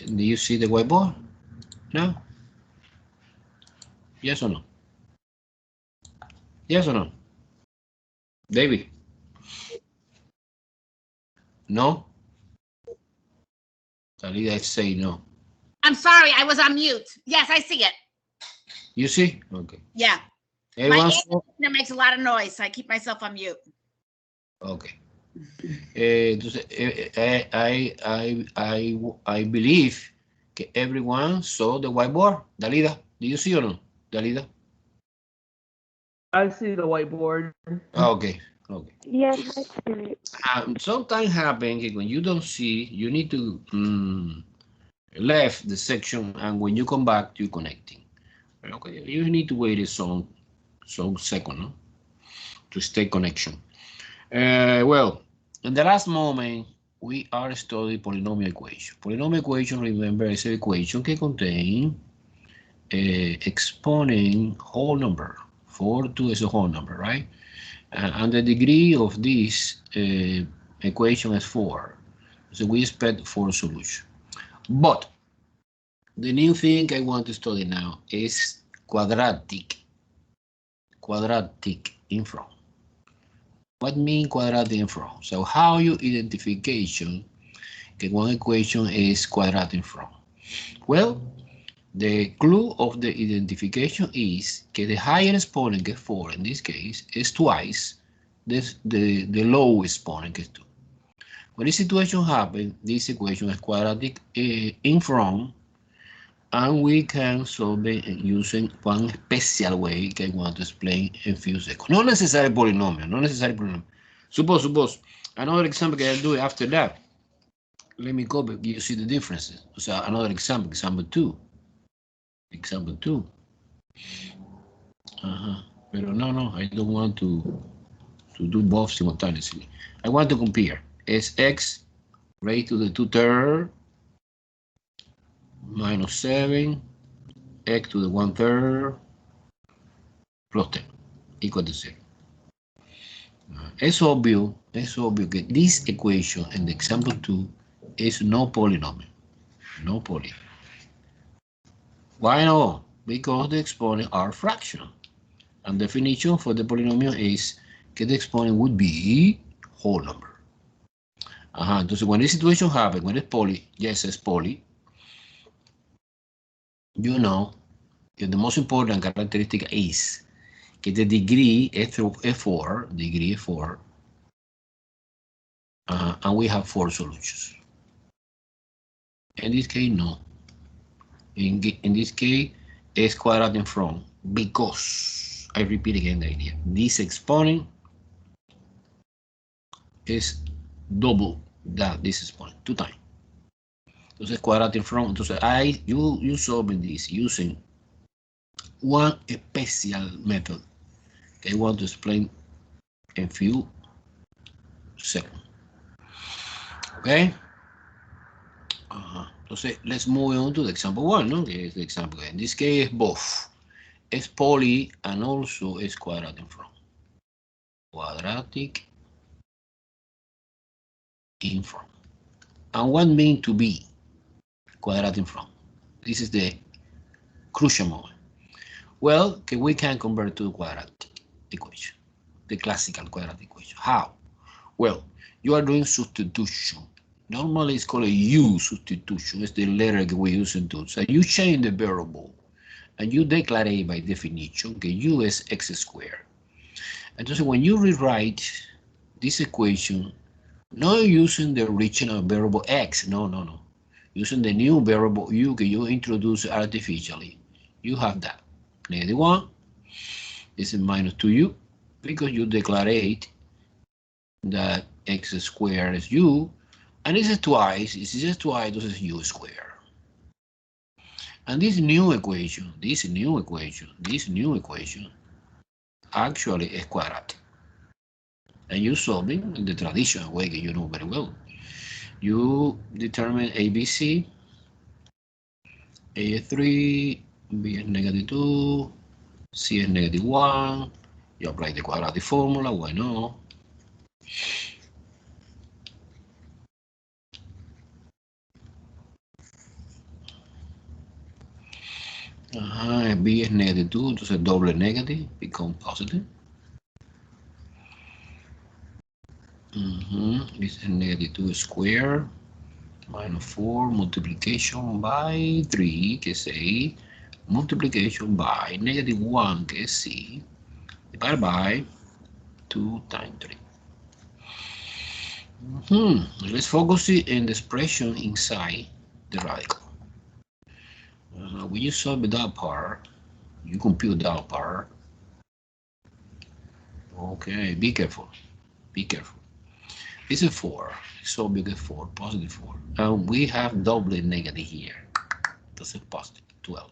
Do you see the whiteboard? No? Yes or no? Yes or no? David? No? Talida is saying no. I'm sorry, I was on mute. Yes, I see it. You see? Okay. Yeah. Everyone My that makes a lot of noise, so I keep myself on mute. Okay. Entonces, I believe que everyone saw the whiteboard. Dalida, do you see or no? Dalida? I see the whiteboard. Okay. Okay. Yes, I see it. Sometimes happen when you don't see, you need to left the section, and when you come back, you're connecting. Okay, you need to wait some second, no? To stay connection. Well, in the last moment, we are studying polynomial equation. Polynomial equation, remember, is an equation que contain exponent whole number. 4 is a whole number, right? And the degree of this equation is 4. So we expect 4 solutions. But the new thing I want to study now is quadratic in front. What mean quadratic in front? So how you identification that one equation is quadratic in front? Well, the clue of the identification is that the higher exponent, get 4 in this case, is twice the lowest exponent, get 2. When this situation happens, this equation is quadratic in front, and we can solve it using one special way that I want to explain in a few seconds. Not necessary polynomial, not necessary polynomial. Suppose, another example I'll do after that. Let me go, but you see the differences. So another example 2. Example 2. But no, I don't want to do both simultaneously. I want to compare. Is x raised to the 2/3 minus 7, x to the 1/3 plus 10 equal to 0. It's obvious that this equation in the example 2 is no polynomial. No poly. Why no? Because the exponents are fractional. And definition for the polynomial is that the exponent would be whole number. Entonces, when this situation happens, when it's poly, yes, it's poly, you know that the most important characteristic is that the degree is 4, degree is 4, and we have 4 solutions. In this case, no. In this case, it's quadratic in front, because, I repeat again the idea, this exponent is double that this exponent, 2 times. Entonces, quadratic in front. Entonces, you solving this using one special method that I want to explain in few seconds. Okay? Entonces, let's move on to the example 1, no? Que es the example. In this case, both. It's poly and also it's quadratic in front. Quadratic in front. And what means to be quadratic in front? This is the crucial moment. Well, we can convert to the quadratic equation, the classical quadratic equation. How? Well, you are doing substitution. Normally it's called a U substitution. It's the letter that we use in to. So you change the variable and you declare by definition that U is x squared. And so when you rewrite this equation, not using the original variable x, no. Using the new variable U that you introduce artificially, you have that. -1 is minus 2u, because you declare that x squared is u, and this is twice, this is u squared. And this new equation actually is quadratic. And you solve it in the traditional way that you know very well. You determine ABC, A is 3, B is -2, C is -1. You apply the quadratic formula, why not? Ajá, B es negative 2, entonces doble negative become positive. This is negative 2 square minus 4 multiplication by 3, que es A, multiplication by negative 1, que es C, divided by 2 times 3. Let's focus in the expression inside the radical. When you solve that part, you compute that part. Okay, be careful. Be careful. This is 4. So big as 4, positive 4. And we have double negative here. This is positive 12.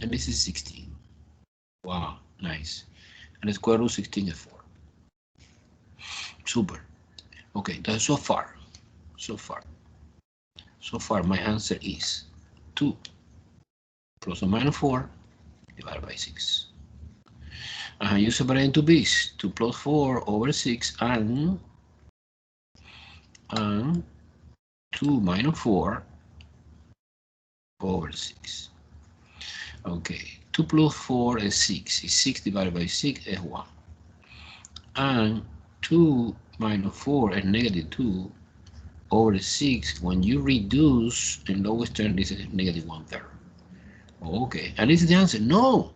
And this is 16. Wow, nice. And the square root 16 is 4. Super. Okay, that's so far. So far, my answer is 2 plus or minus 4 divided by 6. You separate into b's. 2 plus 4 over 6 and 2 minus 4 over 6. Okay, 2 plus 4 is 6. 6 divided by 6 is 1. And 2 minus 4 is negative 2 over 6. When you reduce in lowest term, this is negative 1/3. Okay, and this is the answer. No,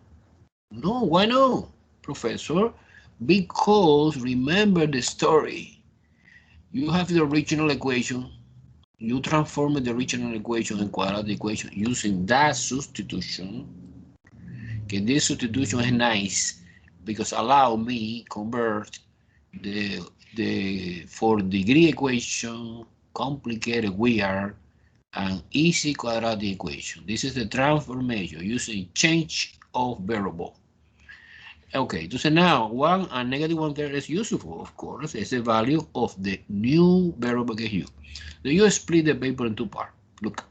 why no, Professor? Because remember the story. You have the original equation. You transform the original equation in quadratic equation using that substitution. Okay, this substitution is nice because allow me convert the 4-degree equation, complicated, weird, and easy quadratic equation. This is the transformation using change of variable. Okay, so now 1 and negative 1/3 is useful, of course. It's the value of the new variable que u. So you split the paper in two parts. Look.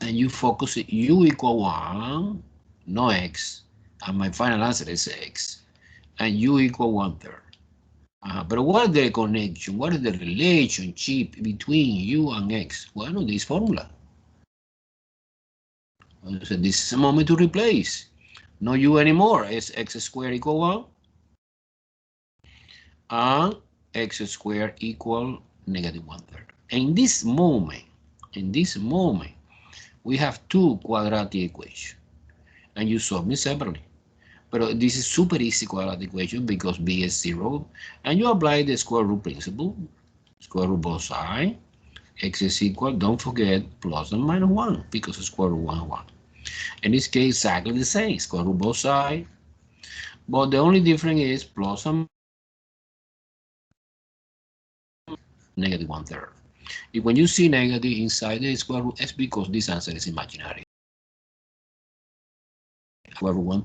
And you focus it u equal 1, no x. And my final answer is x. And u equal 1/3. But what is the connection? What is the relationship between u and x? Well, this formula. So this is a moment to replace. No u anymore. It's x squared equal 1. And x squared equal negative 1/3. In this moment, we have two quadratic equations. And you solve them separately. But this is super easy quadratic equation because b is 0. And you apply the square root principle. Square root both sides. X is equal, don't forget, plus and minus 1 because square root 1 is 1. In this case, exactly the same, square root both sides. But the only difference is plus and negative 1/3. If when you see negative inside the square root, it's because this answer is imaginary. Square root 1.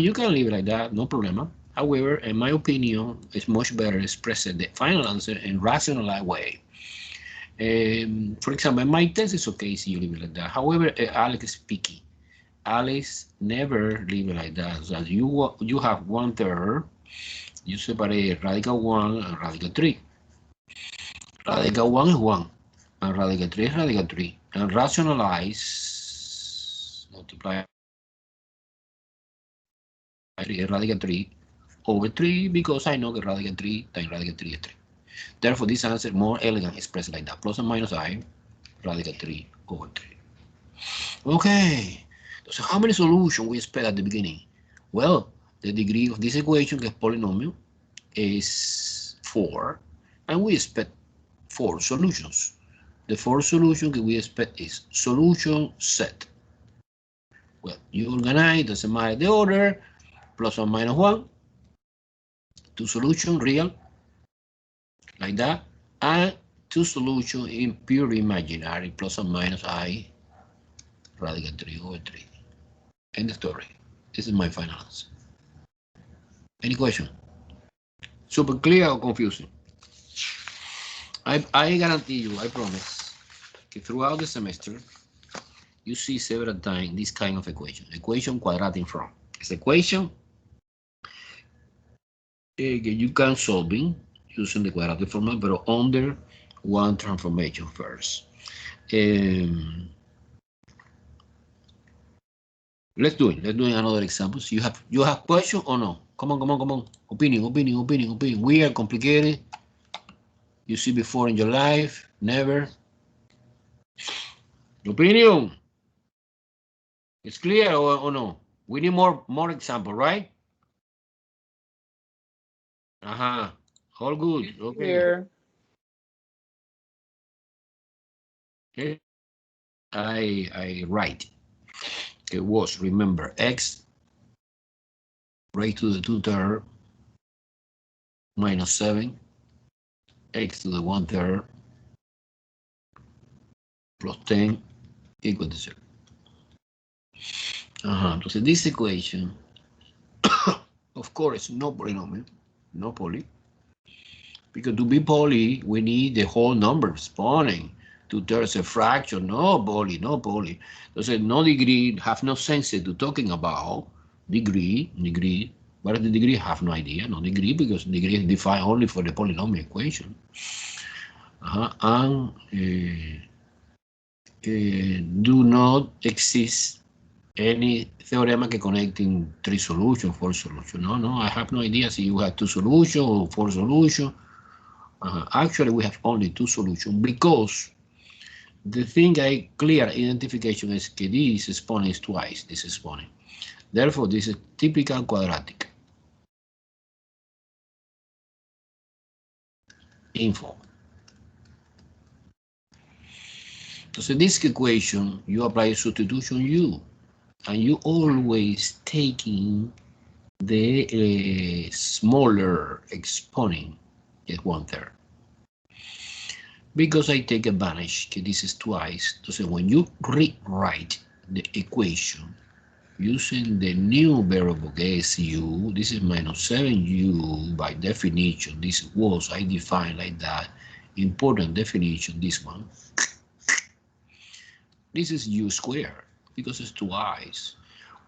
You can leave it like that, no problem. However, in my opinion, it's much better expressing the final answer in rationalized way. For example, in my test, it's okay if you leave it like that. However, Alex is picky. Alex never leave it like that. So you have 1/3. You separate radical 1 and radical 3. Radical 1 is 1. And radical 3 is radical 3. And rationalize, multiply radical 3 over 3 because I know that radical 3 times radical 3 is 3. Therefore, this answer more elegant expressed like that. Plus and minus I, radical 3 over 3. Okay. So how many solutions we expect at the beginning? Well, the degree of this equation, que es polynomial, is 4. And we expect 4 solutions. The 4 solutions that we expect is solution set. Well, you organize, doesn't matter the order, plus or minus 1. 2 solutions real, like that. And 2 solutions in pure imaginary, plus or minus I, radical 3 over 3. End of story. This is my final answer. Any question? Super clear or confusing? I guarantee you, I promise, that throughout the semester, you see several times this kind of equation quadratic form. It's equation you can solve using the quadratic formula, but under one transformation first. Let's do it. Let's do another example. So you have question or no? Come on, come on, come on. Opinion, opinion, opinion, opinion. Weird, complicated. You see before in your life? Never. Opinion. It's clear or no? We need more example, right? Uh-huh. All good. Okay. Here. Okay. I write. It was, remember, x raised to the 2/3 minus 7, x to the 1/3 plus 10 equal to 0. Entonces, this equation, of course, no polynomial, no poly. Because to be poly, we need the whole number exponent. 2/3 a fraction, no poly, no poly. Entonces, no degree, have no sense to talking about degree. What is the degree? Have no idea, no degree, because degree is defined only for the polynomial equation. And do not exist any theorem que connecting 3 solutions, 4 solutions. No, I have no idea if you have 2 solutions or 4 solutions. Actually, we have only 2 solutions because the thing I clear identification is that this exponent is twice this exponent. Therefore, this is typical quadratic. Info. So this equation, you apply substitution U, and you always taking the smaller exponent is 1/3. Because I take advantage that this is twice. So when you rewrite the equation using the new variable que is u, this is minus 7u by definition. This was, I define like that. Important definition, this one. This is u squared because it's twice.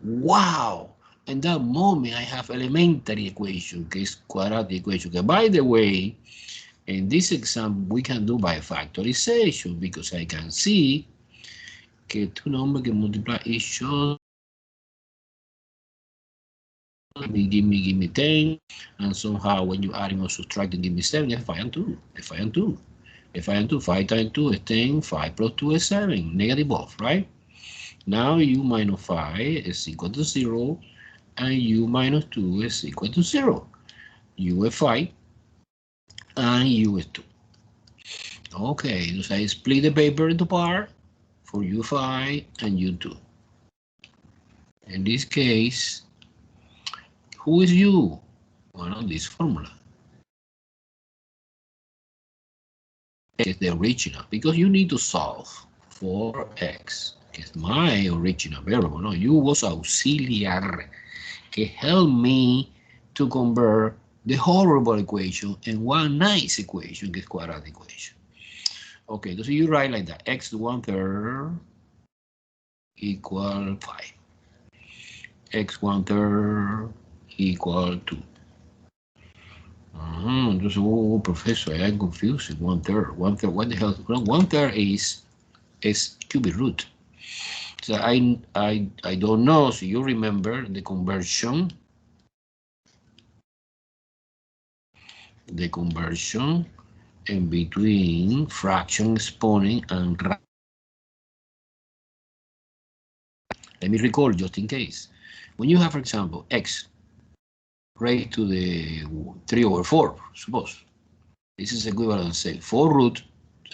Wow! In that moment, I have elementary equation, que is quadratic equation. Que by the way, in this example, we can do by factorization because I can see que two numbers can multiply each other. Give me 10, and somehow when you adding or subtracting, give me 7. Yes, 5 and 2. 5 and 2. 5 and 2. 5 times 2 is 10. 5 plus 2 is 7. Negative both, right? Now u minus 5 is equal to 0, and u minus 2 is equal to 0. U is 5, and u is 2. Okay, so I split the paper into part for u5 and u2. In this case, who is u? Well, this formula is the original because you need to solve for x. It's my original variable. No, u was auxiliary. It helped me to convert the horrible equation in one nice equation, que es quadratic equation. Okay, so you write like that: x to 1/3 equal 5. X 1/3 equal 2. Entonces, professor, I'm confused. 1/3. What the hell? 1/3 is cubic root. So I don't know. So you remember the conversion. The conversion in between fraction exponent and. Let me recall just in case. When you have, for example, x raised to the 3/4, suppose. This is equivalent to say 4 root,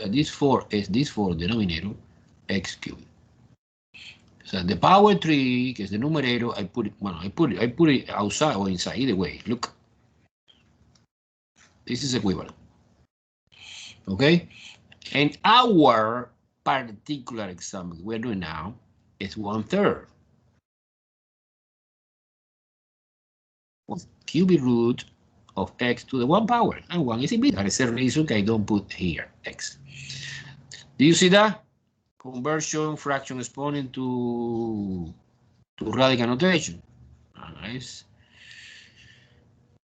this 4 is this 4 denominator, x cubed. So the power 3, que is the numerator, I put it outside or inside, either way, look. This is equivalent. Okay? And our particular example we're doing now is 1/3. Cubic root of x to the 1 power, and 1 is invisible. That is the reason I don't put here x. Do you see that? Conversion, fraction exponent to radical notation. Nice.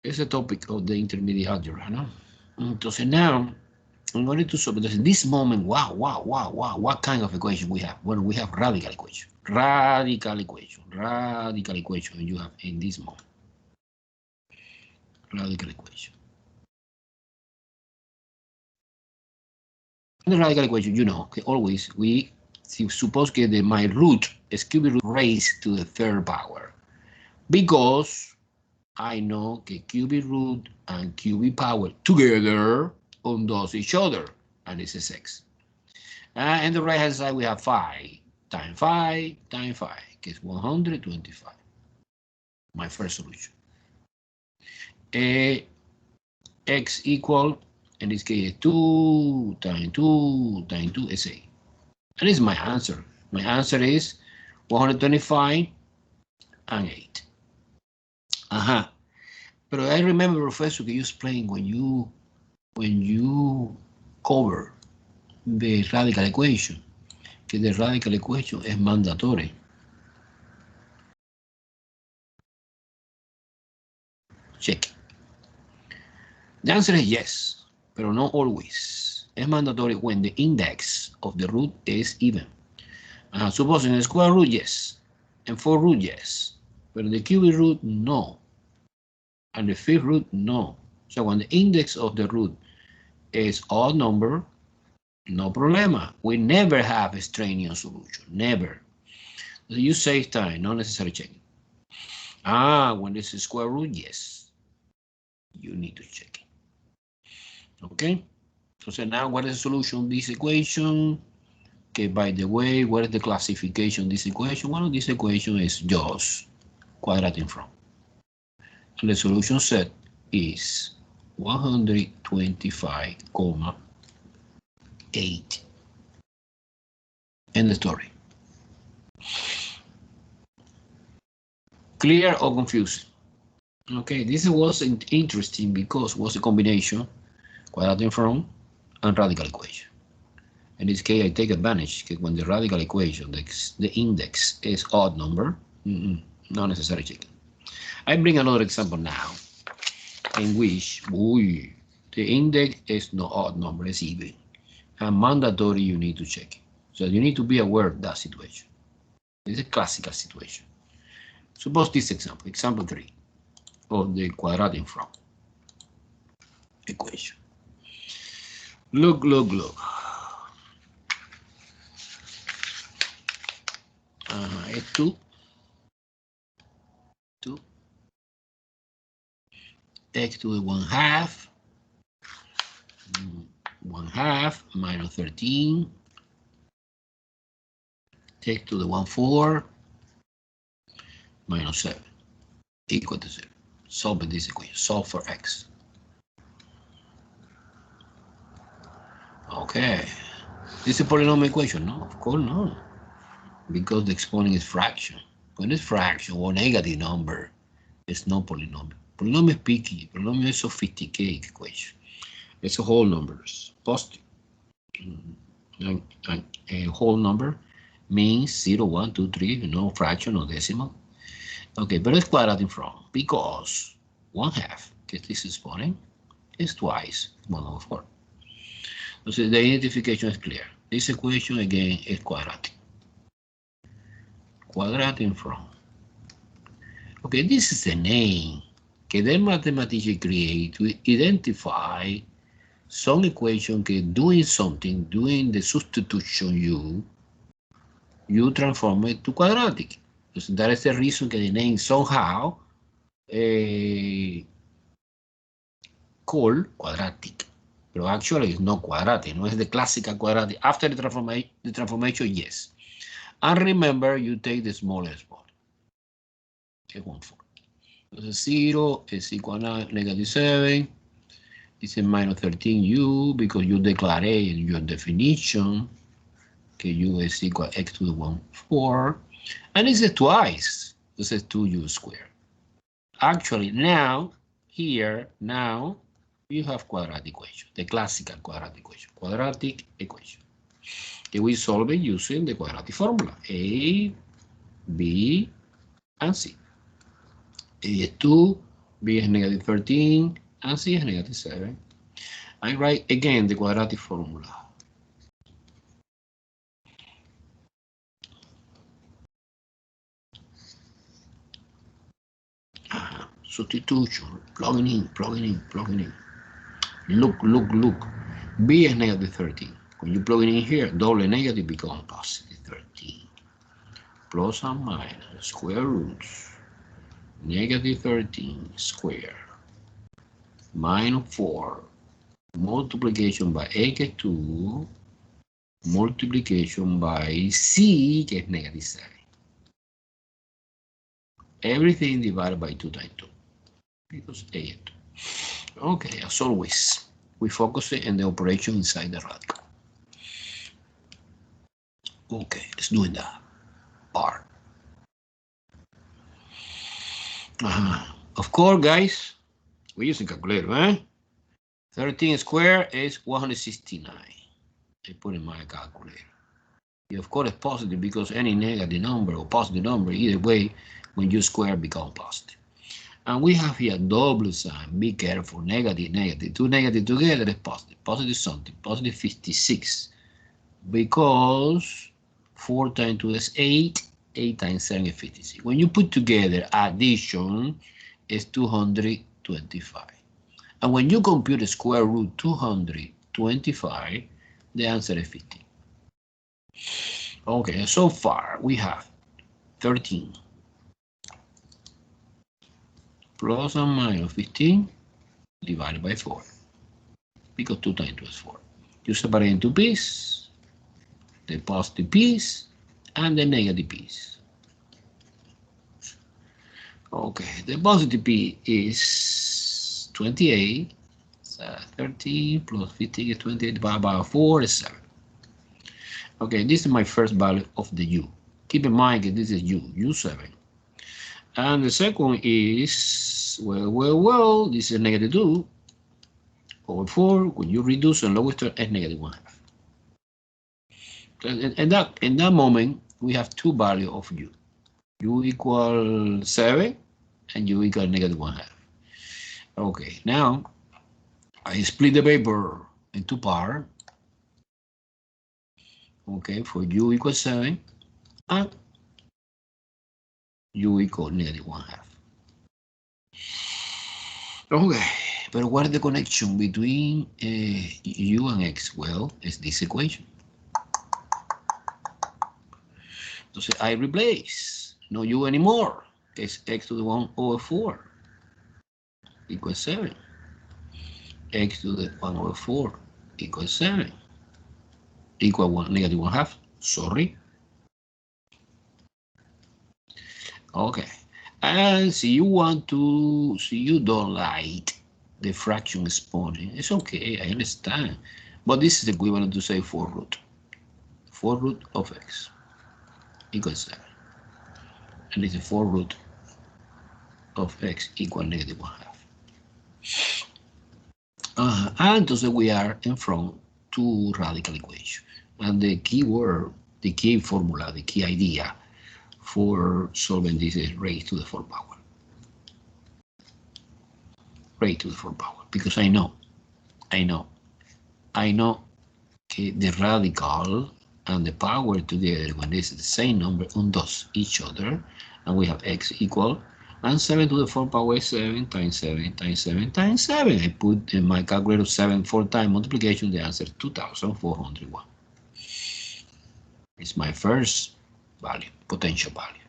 It's a topic of the intermediate algebra, no? Entonces now, I'm going to solve this moment. Wow, what kind of equation we have? Well, we have radical equation. radical equation you have in this moment. Radical equation. In the radical equation, you know, okay, always we suppose that my root is cubic root raised to the third power, because I know that cubic root and cubic power together undoes each other, and this is 6. And the right hand side we have 5 times 5 times 5, que is 125. My first solution. X equal, in this case, 2 times 2 times 2 is 8. And this is my answer. My answer is 125 and 8. But I remember, Professor, that you explained when you cover the radical equation, que the radical equation is mandatory. Check. The answer is yes, but not always. It's mandatory when the index of the root is even. Suppose in the square root, yes, and 4 root, yes, but in the cubic root, no, and the fifth root, no. So when the index of the root is odd number, no problema. We never have a extraneous solution, never. So you save time, not necessary checking. When this is square root, yes, you need to check it. Okay, so now what is the solution of this equation? Okay, by the way, what is the classification of this equation? Well, this equation is just quadratic from. And the solution set is 125,8. End the story. Clear or confused? Okay, this was interesting because it was a combination, quadratic from and radical equation. In this case, I take advantage because when the radical equation, the index is odd number, not necessary checking. I bring another example now, in which the index is not odd number, it's even. And mandatory, you need to check it. So you need to be aware of that situation. It's a classical situation. Suppose this example, example 3 of the quadratic from equation. Look. It's 2. X to the 1/2. 1/2 minus 13. X to the 1/4 minus 7 equal to 0. Solve this equation. Solve for x. Okay. This is a polynomial equation? No, of course not. Because the exponent is fraction. When it's fraction or negative number, it's not polynomial. Polynomial is picky. Polynomial is sophisticated equation. It's a whole numbers. Positive. And a whole number means 0, 1, 2, 3, no fraction or decimal. Okay, but it's quadratic from because 1/2, because this exponent is twice 1/4. So the identification is clear. This equation again is quadratic. Quadratic from. Okay, this is the name that the mathematician create to identify some equation that doing something, doing the substitution, you transform it to quadratic. So that is the reason that the name somehow called quadratic. But actually it's not quadratic, no, it's the classical quadratic. After the transformation, yes. And remember, you take the smallest part. Okay, 1/4. So 0 is equal to -7. This is minus 13u because you declare in your definition que u is equal to x to the 1/4. And this is twice. This is 2u squared. Actually, now, here, now, you have quadratic equation, the classical quadratic equation. Quadratic equation. And we solve it using the quadratic formula. A, B, and C. A is 2, B is -13, and C is -7. I write again the quadratic formula. Substitution, plugging in, plugging in, plugging in. Look, look, look. B is negative 13. When you plug it in here, double negative becomes positive 13. Plus and minus, square roots. Negative 13 square. Minus 4. Multiplication by x2. Multiplication by c, que es negative 7. Everything divided by 2 times 2. Because a is 2. Okay, as always, we focus on the operation inside the radical. Okay, let's do that part. Of course, guys, we're using calculator, eh? 13 squared is 169. I put in my calculator. Of course, it's positive because any negative number or positive number, either way, when you square, become positive. And we have here double sign. Be careful. Negative, negative. Two negative together is positive. Positive something. Positive 56. Because 4 times 2 is 8. 8 times 7 is 56. When you put together addition, is 225. And when you compute the square root 225, the answer is 15. Okay, so far we have 13 plus and minus 15 divided by 4, because 2 times 2 is 4. You separate into pieces, the positive piece and the negative piece. Okay, the positive piece is 28, 13 plus 15 is 28 divided by 4 is 7. Okay, this is my first value of the u. Keep in mind that this is u7. And the second is, well, this is negative 2 over 4. When you reduce and lowest term, it's negative 1/2. And in that moment, we have two values of u. U equal 7 and u equal negative 1/2. Okay, now I split the paper into parts. Okay, for u equals 7 and u equal negative 1/2. Okay, but what is the connection between u and x? Well, it's this equation. So I replace, no u anymore. It's x to the 1 over 4 equals 7. X to the 1 over 4 equals 7. Equal 1, negative 1/2. Sorry. Okay. And see you don't like the fraction exponent. It's okay, I understand. But this is equivalent to say 4 root. 4 root of x equals 7. And this is 4 root of x equal negative 1/2. And entonces we are in front two radical equations. And the key word, the key formula, the key idea for solving this is raised to the 4th power. Raised to the 4th power. Because I know the radical and the power together, when this is the same number, undoes each other, and we have x equal, and 7 to the 4th power is 7 times 7 times 7 times 7. I put in my calculator 7 4 times multiplication, the answer 2,401. It's my first value, potential value.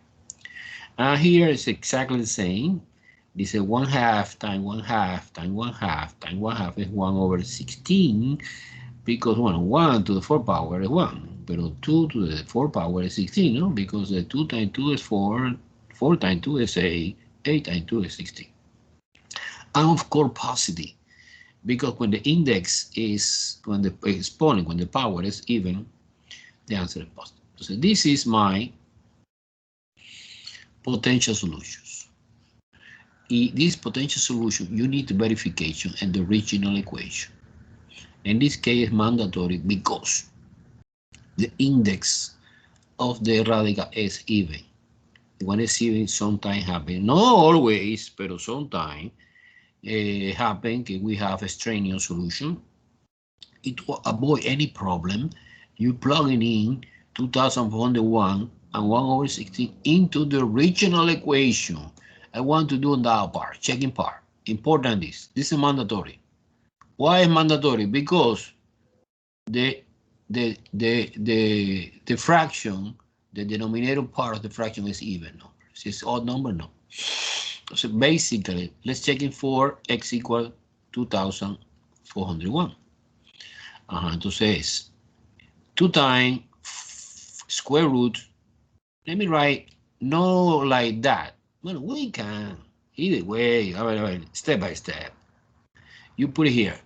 And here it's exactly the same. This is 1/2 times 1/2 times 1/2 times 1/2 is 1 over 16, because 1 to the 4th power is 1, but 2 to the 4th power is 16, no? Because 2 times 2 is 4, 4 times 2 is 8, 8 times 2 is 16. And of course positive, because when the index is, when the exponent, when the power is even, the answer is positive. So this is my potential solutions. In this potential solution, you need the verification and the original equation. In this case, mandatory because the index of the radical is even. When it's even, sometimes happen, not always, but sometimes happen that we have a extraneous solution. It will avoid any problem. You plug in 2,401 and 1 over 16 into the original equation, I want to do that part, checking part. Important this is mandatory. Why is mandatory? Because the fraction, the denominator part of the fraction is even number. If it's odd number, no. So basically, let's check it for x equal 2,401. Entonces, 2 times square root. Let me write no like that. Well, we can either way. All right, step by step. You put it here.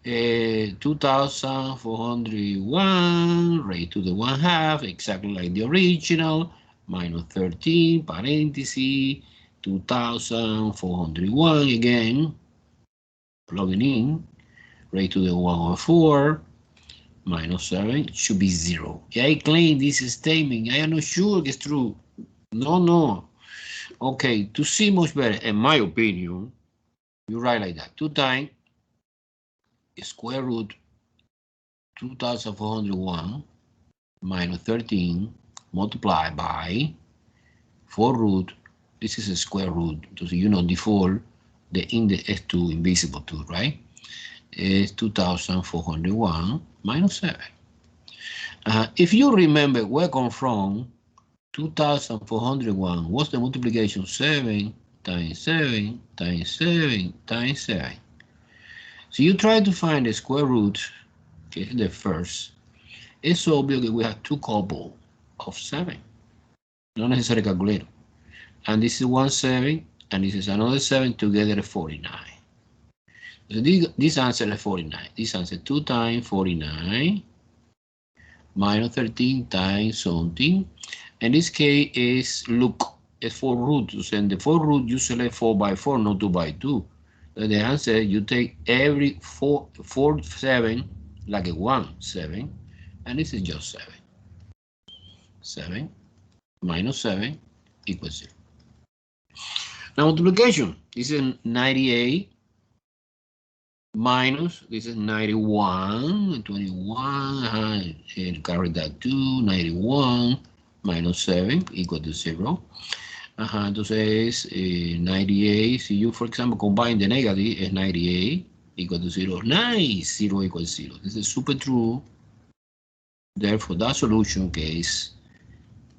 2,401 raised to the 1/2, exactly like the original, minus 13, parenthesis, 2,401 again, plugging in, raised to the 1/4, minus 7, should be 0. I claim this statement, I am not sure it's true. No. Okay, to see much better, in my opinion, you write like that, 2 times square root 2,401 minus 13 multiplied by 4 root, this is a square root, so you know default, the index is 2, invisible 2, right? Is 2,401 minus 7. If you remember where I come from, 2,401, what's the multiplication? 7 times 7 times 7 times 7. So you try to find the square root, okay, the first. It's obvious that we have 2 couple of 7, not necessarily calculator. And this is 1 7, and this is another 7, together 49. So this answer is 49. This answer 2 times 49 minus 13 times something. And this case is, look, it's 4 roots. And the 4 root, you select 4 by 4, not 2 by 2. So the answer, you take every 4 7 like a 1 7, and this is just 7. 7 minus 7 equals 0. Now multiplication, this is 98 minus, this is 91, 21, and carry that 2, 91 minus 7 equal to 0. Entonces, 98, si you, for example, combine the negative, is 98 equal to 0. Nice, 0 equals 0. This is super true. Therefore, that solution case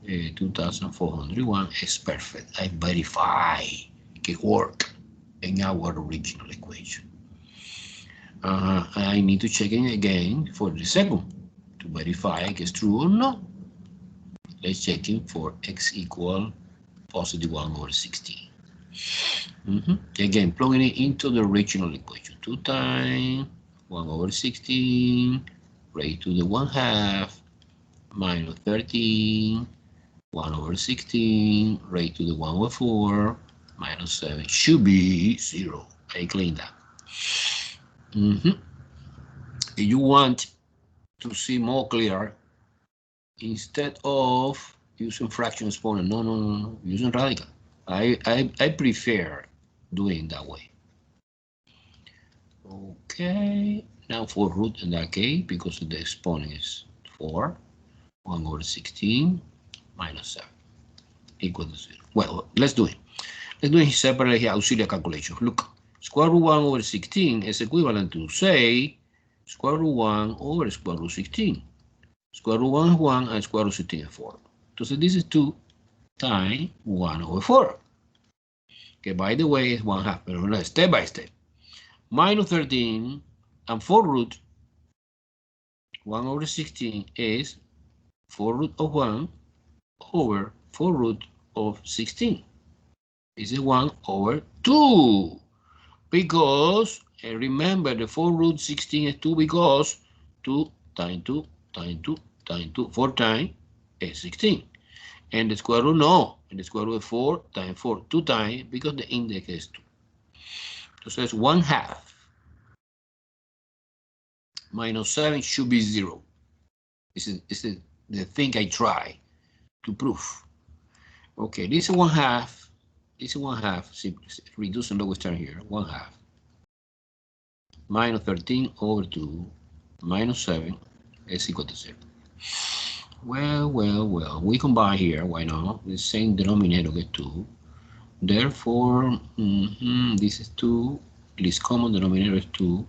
2,401 is perfect. I verify it work in our original equation. I need to check it again for the second to verify if it's true or not. Let's check it for x equal positive 1/16. Again, plugging it into the original equation. 2 times 1/16 raised to the 1/2 minus 13 1/16 raised to the 1/4 minus 7 should be 0. I claim that. If you want to see more clear, instead of using fraction exponent, no, using radical. I prefer doing that way. Okay, now for root in that case, because the exponent is 4, 1/16 minus 7 equal to 0. Well, let's do it. Let's do it separately here, auxiliary calculation. Look, square root 1/16 is equivalent to, say, square root 1 over square root 16. Square root 1 is 1 and square root 16 is 4. So this is 2 times 1/4. Okay, by the way, it's 1/2, but step by step. Minus 13 and 4 root 1/16 is 4 root of 1 over 4 root of 16. This is 1/2. Because, remember, the 4 root 16 is 2 because 2 times 2 times 2 times 2, 4 times is 16. And the square root, no. And the square root is 4 times 4, 2 times, because the index is 2. So it's 1/2 minus 7 should be 0. This is the thing I try to prove. Okay, this is 1/2. This is 1/2. Reduce the lowest term here. 1/2 minus 13 over 2 minus 7 is equal to 0. Well, we combine here. Why not? The same denominator get 2. Therefore, this is 2, least common denominator is 2,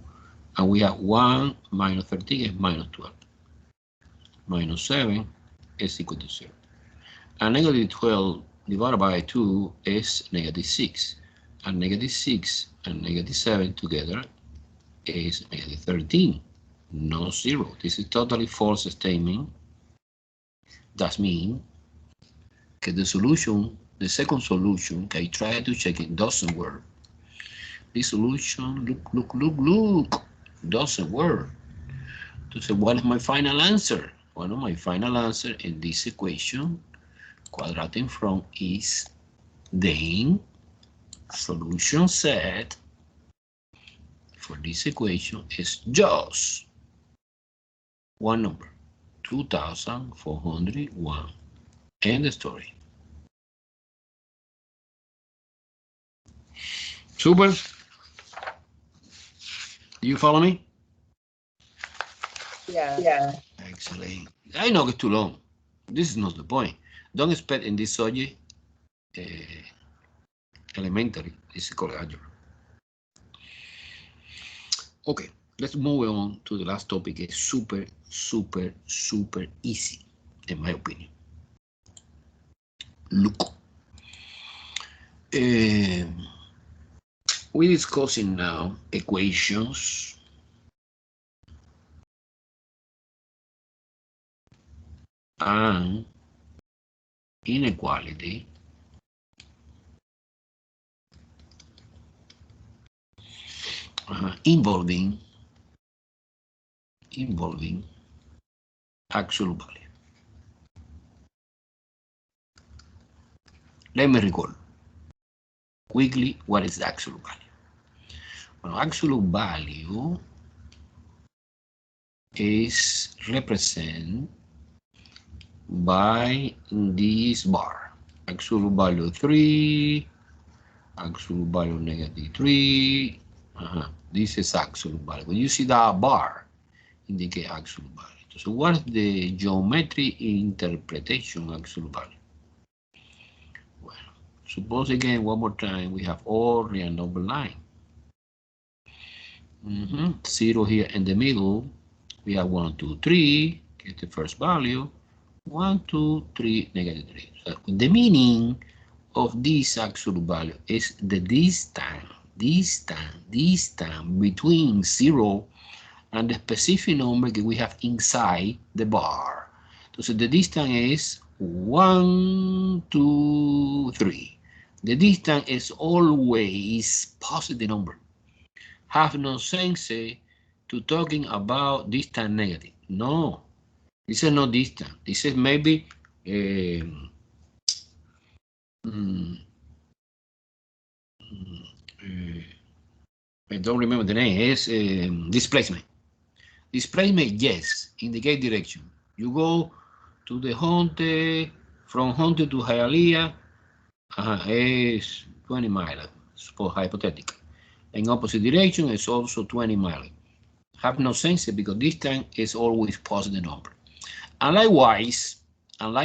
and we have 1 minus 13 is minus 12. Minus 7 is equal to 0. And negative 12 divided by 2 is negative 6. And negative 6 and negative 7 together is negative 13. No 0. This is totally false statement. That means that the solution, the second solution, okay, try to check it, doesn't work. This solution, look, doesn't work. So what is my final answer? Well, my final answer in this equation, quadratic from, is the solution set for this equation is just one number, 2401. End the story. Super. Do you follow me? Yeah. Excellent. I know it's too long. This is not the point. Don't expect in this subject elementary. This is called algebra. Okay, let's move on to the last topic. It's super easy, in my opinion. Look. We're discussing now equations and inequality involving absolute value. Let me recall quickly what is the absolute value. Well, absolute value is represented by this bar. Absolute value 3, absolute value negative 3. This is absolute value. When you see that bar, indicate absolute value. So what is the geometric interpretation of absolute value? Well, suppose again, one more time, we have all real number line. 0 here in the middle. We have 1, 2, 3, get the first value. 1, 2, 3, negative 3. So the meaning of this absolute value is the distance between 0 and the specific number that we have inside the bar. So the distance is 1, 2, 3. The distance is always positive number. Have no sense to talking about distance negative. No, this is not distance. This is maybe I don't remember the name. It's displacement. Displacement, yes, indicate direction. You go to the Honte, from Honte to Hialeah, is 20 miles, for hypothetical. In opposite direction, it's also 20 miles. Have no sense because distance is always positive number. And likewise, if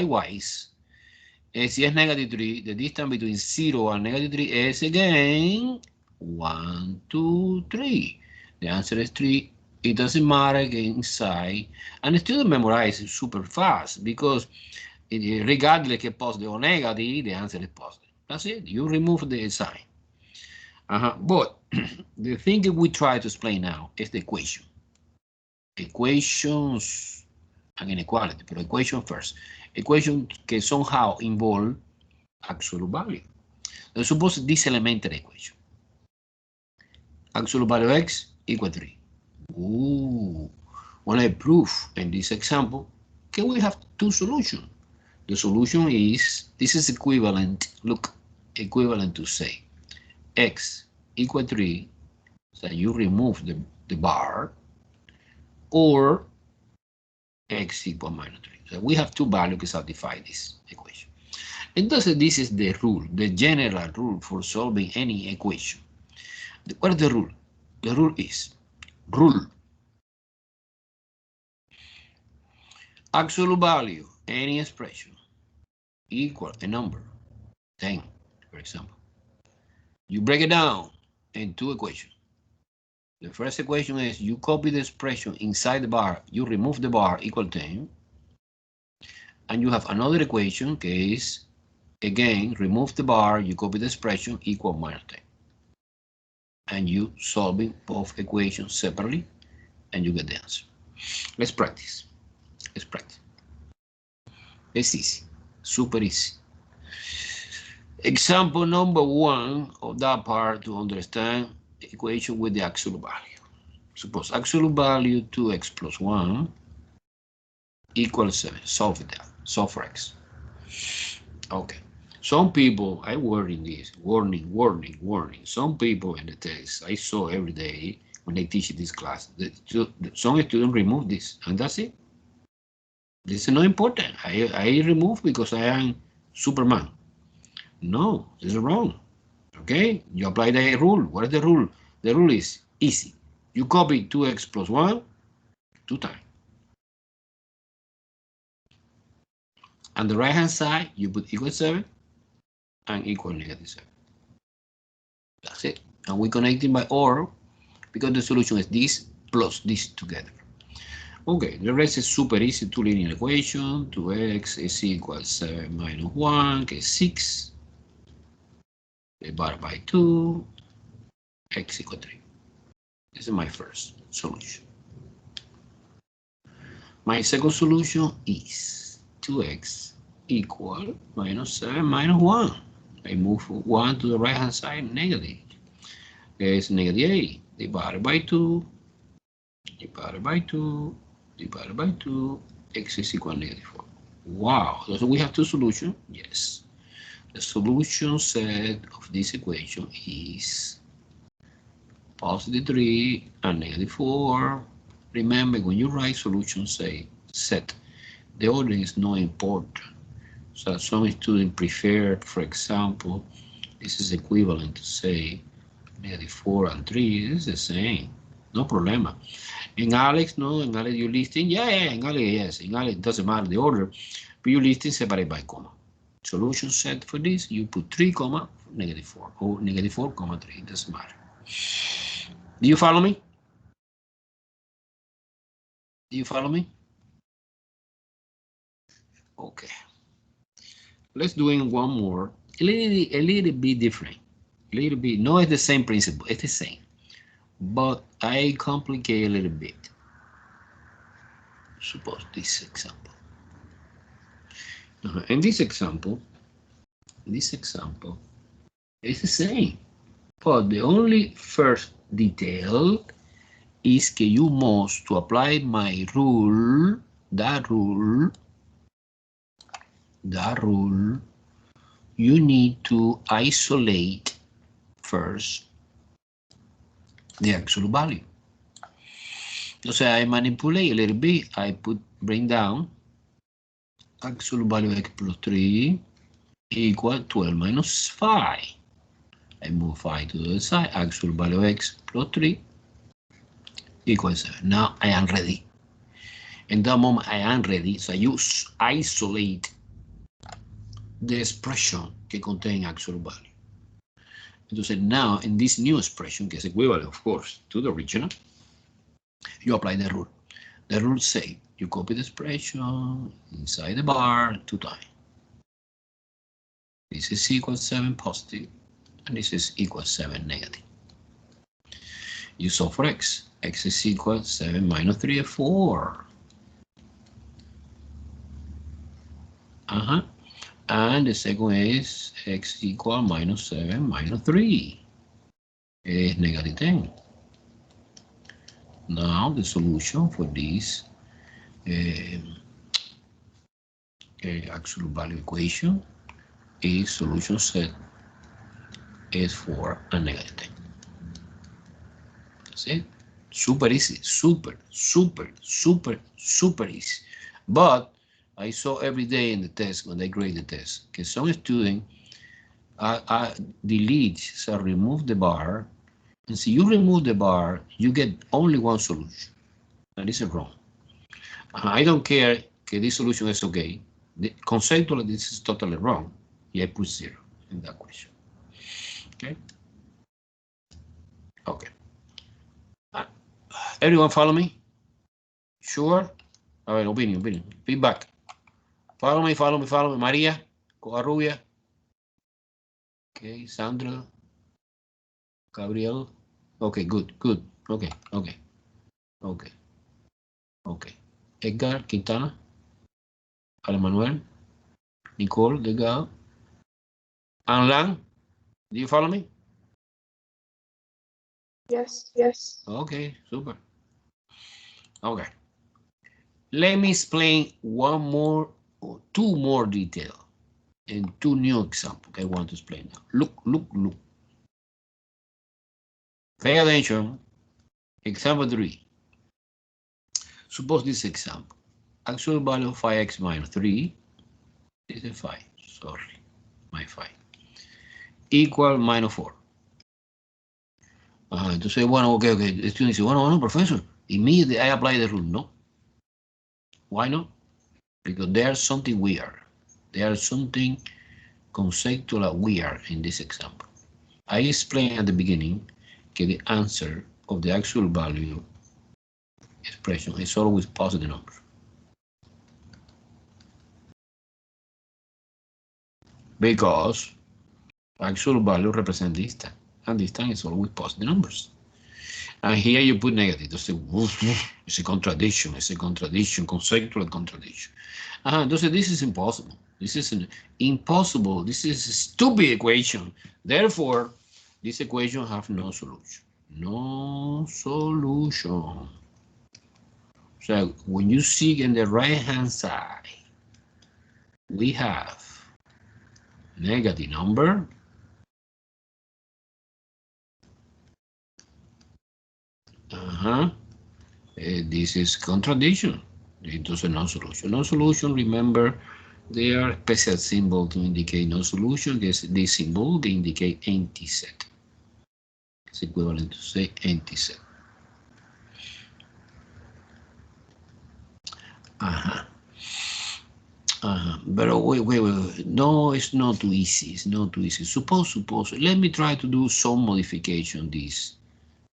it's negative 3, the distance between 0 and negative 3 is again 1, 2, 3. The answer is 3. It doesn't matter again inside. And the student memorizes super fast because regardless if positive or negative, the answer is positive. That's it. You remove the sign. But the thing that we try to explain now is the equation. Equations and inequality, but equation first. Equation que somehow involve absolute value. Let's suppose this elementary equation. Absolute value x equal 3. When I prove in this example, okay, we have two solutions. The solution is, this is equivalent, look, equivalent to say, x equal 3, so you remove the bar, or x equal minus 3. So we have two values to satisfy this equation. And thus this is the rule, the general rule for solving any equation. What is the rule? The rule is, absolute value, any expression, equal a number, 10, for example, You break it down in two equations. The first equation is you copy the expression inside the bar, you remove the bar equal 10. And you have another equation que is, again, remove the bar, you copy the expression equal minus 10. And you solving both equations separately and you get the answer. Let's practice. Let's practice. It's easy, super easy. Example number 1 of that part to understand the equation with the absolute value. Suppose absolute value 2x plus 1 equals 7. Solve it out. Solve for x. Okay. Some people, I warning this, warning. Some people in the test I saw every day when they teach this class, some students remove this, and that's it. This is not important. I remove because I am Superman. No, this is wrong. Okay, you apply the rule. What is the rule? The rule is easy. You copy 2x plus 1 2 times. On the right hand side, you put equal 7 and equal negative 7. That's it. And we connect it by OR because the solution is this plus this together. Okay, the rest is super easy. Two linear equation. 2x is equal 7 minus 1, que is 6. Divided by 2, x equal 3. This is my first solution. My second solution is 2x equal minus 7 minus 1. I move 1 to the right hand side, negative. It's negative 8 divided by 2, divided by 2, divided by 2, x is equal to negative 4. Wow, so we have two solutions? Yes. The solution set of this equation is positive 3 and negative 4. Remember, when you write solution set, the order is not important. So some students prefer, for example, this is equivalent to say negative 4 and 3. It's the same. No problema. In Alex, no, in Alex you listing, yeah, in Alex, yes. In Alex, it doesn't matter the order, but you listing separate by comma. Solution set for this, you put 3 comma negative 4 or negative 4 comma 3. It doesn't matter. Do you follow me? Do you follow me? Okay. Let's do one more. A little bit different. A little bit. No, it's the same principle. It's the same. But I complicate a little bit. Suppose this example. In this example is the same. But the only first detail is que you must, to apply my rule, that rule, you need to isolate first the absolute value. So I manipulate a little bit. I bring down absolute value x plus 3 equal 12 minus 5. I move 5 to the other side. Absolute value x plus 3 equals 7. Now I am ready. In that moment I am ready. So you isolate the expression que contain absolute value. Entonces now in this new expression, que es equivalent of course to the original, you apply the rule. The rule say you copy the expression inside the bar 2 times. This is equal 7 positive and this is equal 7 negative. You solve for x. X is equal 7 minus 3 is 4. And the second is x equal minus 7 minus 3 is negative 10. Now the solution for this absolute value equation is solution set is 4 and negative 10. That's it. Super easy. Super easy. But I saw every day in the test, when they grade the test, because some student delete, so remove the bar, and so you remove the bar, you get only one solution, and this is wrong. I don't care that this solution is okay. Conceptually, this is totally wrong. I put 0 in that question. Okay, Okay. Everyone follow me? Sure? A ver, opinion. Feedback. Follow me. María, Covarrubia. Okay, Sandra. Gabriel. Okay, good. Okay. Edgar Quintana. Ale Manuel. Nicole Delgado. Anne Lang. Do you follow me? Yes. Okay, super. Okay. Let me explain one more or two more detail and two new examples I want to explain now. Look. Pay attention. Example 3. Suppose this example. Actual value of 5x minus 3 is a 5. Sorry, my 5. Equal minus 4. Entonces, bueno, okay. The student dice, bueno, professor, immediately I apply the rule. No. Why not? Because there's something weird. There's something conceptual weird in this example. I explained at the beginning that the answer of the actual value expression is always positive numbers. Because actual value represents distance, and distance is always positive numbers. And here you put negative. It's a contradiction, conceptual contradiction. Entonces, this is impossible. This is impossible. This is a stupid equation. Therefore, this equation has no solution. No solution. So when you see in the right-hand side, we have negative number. This is contradiction. Entonces, no solution. No solution, remember, they are special symbol to indicate no solution. This symbol, they indicate empty set. It's equivalent to say empty set. But wait. No, it's not too easy. It's not too easy. Suppose, let me try to do some modification this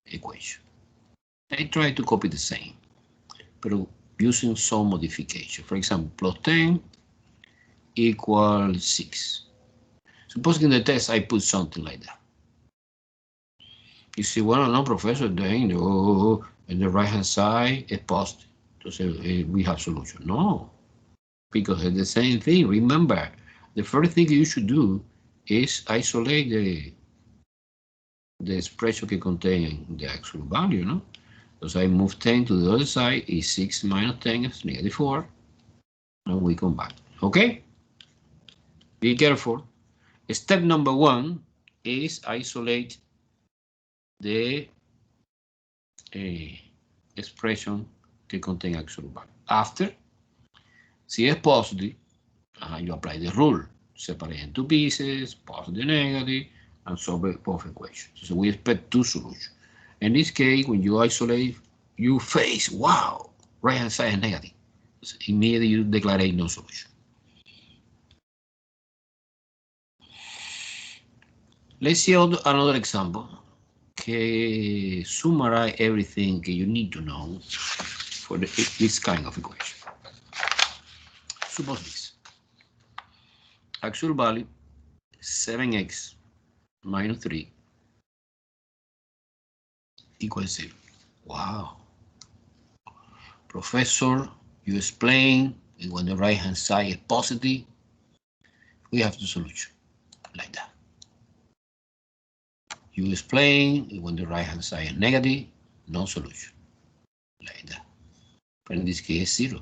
equation. I try to copy the same, but using some modification. For example, plus 10 equals 6. Suppose in the test I put something like that. You see, well, no, professor, then in the right-hand side is positive. So we have solution. No, because it's the same thing. Remember, the first thing you should do is isolate the expression que contain the actual value, no? So I move 10 to the other side, is 6 minus 10 is negative 4, and we come back. Okay? Be careful. Step number 1 is isolate the expression que contain actual value. After, si es positive, you apply the rule. Separate in 2 pieces, positive, negative, and solve both equations. So we expect 2 solutions. In this case, when you isolate, you face, wow, right-hand side is negative. So immediately you declare no solution. Let's see another example que summarize everything that you need to know for this kind of equation. Suppose this. Actual value 7x minus 3 equals 0. Wow. Professor, you explain when the right-hand side is positive, we have the solution like that. You explain when the right-hand side is negative, no solution like that. But in this case, 0.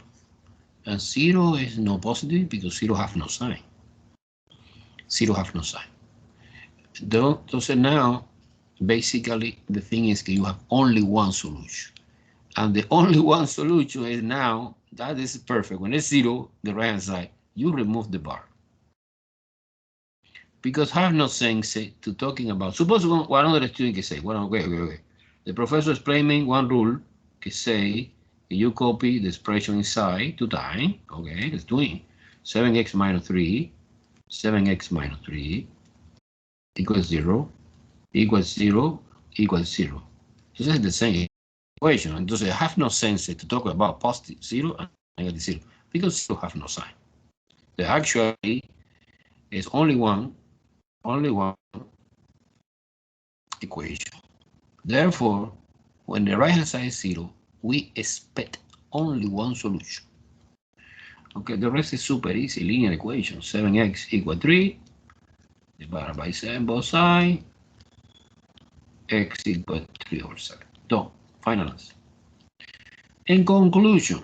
And 0 is not positive because 0 have no sign. 0 have no sign. So now, basically, the thing is that you have only one solution. And the only one solution is now, that is perfect. When it's 0, the right-hand side, you remove the bar. Because I have no sense to talking about, suppose one other student can say, well, okay. The professor is explaining one rule can say, you copy the expression inside 2 times, okay, let's do it. 7x minus 3 equals 0, equals 0. This is the same equation. Entonces, it have no sense to talk about positive 0 and negative 0 because 0 have no sign. There actually is only one equation. Therefore, when the right hand side is 0, we expect only one solution. Okay, the rest is super easy. Linear equation. 7x equals 3 divided by 7 both sides. X equals 3 over 7. Done. Final answer. In conclusion,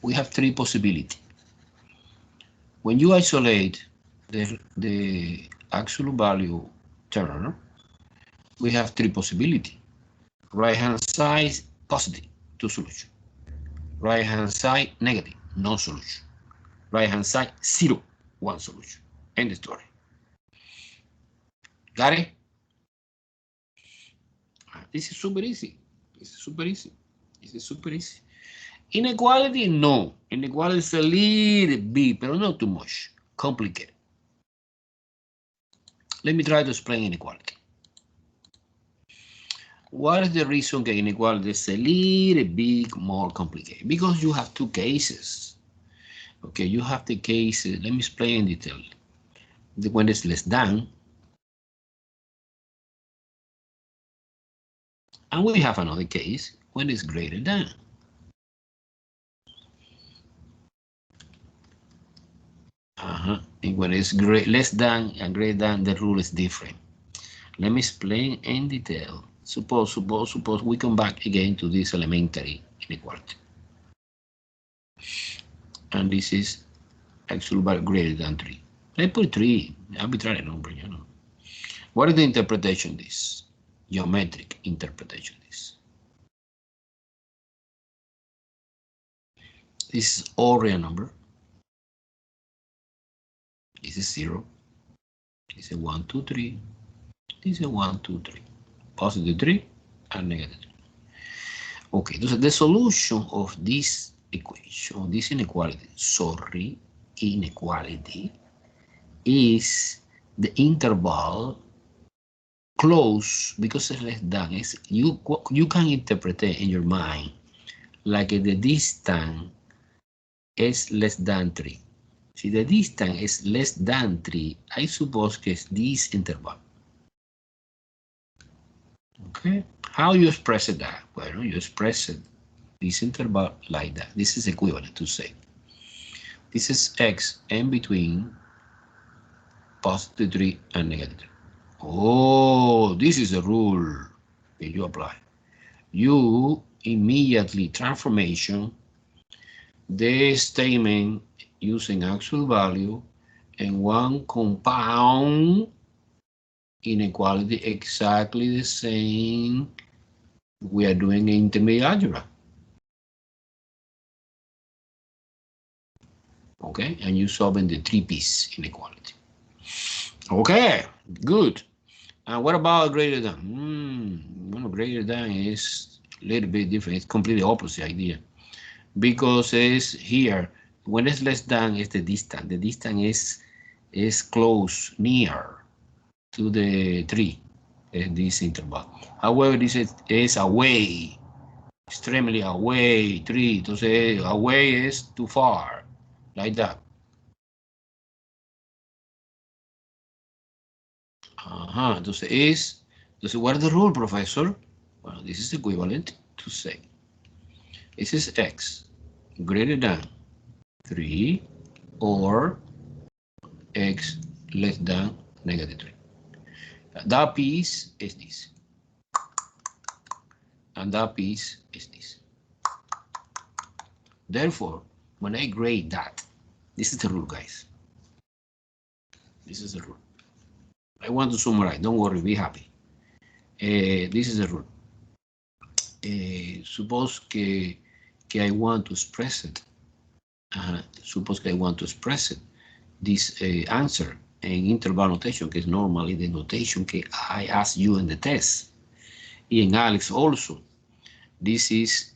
we have three possibilities. When you isolate the absolute value term, we have three possibilities. Right hand side positive, 2 solutions. Right hand side negative, no solution. Right hand side 0, 1 solution. End the story. Got it? This is super easy. Inequality, no. Inequality is a little bit, but not too much. Complicated. Let me try to explain inequality. What is the reason that inequality is a little bit more complicated? Because you have two cases. Okay, you have the cases. Let me explain in detail. When it's less than. And we have another case when it's greater than. And when it's less than and greater than, the rule is different. Let me explain in detail. Suppose we come back again to this elementary inequality. And this is absolute value greater than 3. Let's put 3, arbitrary number, you know. What is the interpretation of this? Geometric interpretation of this. This is all real number. This is 0. This is 1, 2, 3. This is 1, 2, 3. Positive 3 and negative 3. Okay, so the solution of this equation, this inequality, inequality, is the interval close because it's less than. It's, you can interpret it in your mind like the distance is less than 3. See, the distance is less than 3. I suppose it's this interval. Okay, how you express that? Well, you express it this interval like that. This is equivalent to say this is x in between positive 3 and negative 3. Oh, this is a rule that you apply. You immediately transformation the statement using actual value and one compound inequality exactly the same we are doing in intermediate algebra. Okay, and you solving the 3-piece inequality. Okay, good. And what about greater than? Well, greater than is a little bit different. It's completely opposite idea. Because it's here, when it's less than, it's the distance. The distance is close, near to the 3, this interval. However, this is away, extremely away, 3. Entonces, away is too far, like that. Entonces, what is the rule, professor? Well, this is equivalent to say, this is x greater than 3 or x less than negative 3. That piece is this. And that piece is this. Therefore, when I grade that, this is the rule, guys. This is the rule. I want to summarize. Don't worry, be happy. This is the rule. Suppose que I want to express it. Suppose que I want to express it. This answer in interval notation, que is normally the notation que I ask you in the test. And Alex also. This is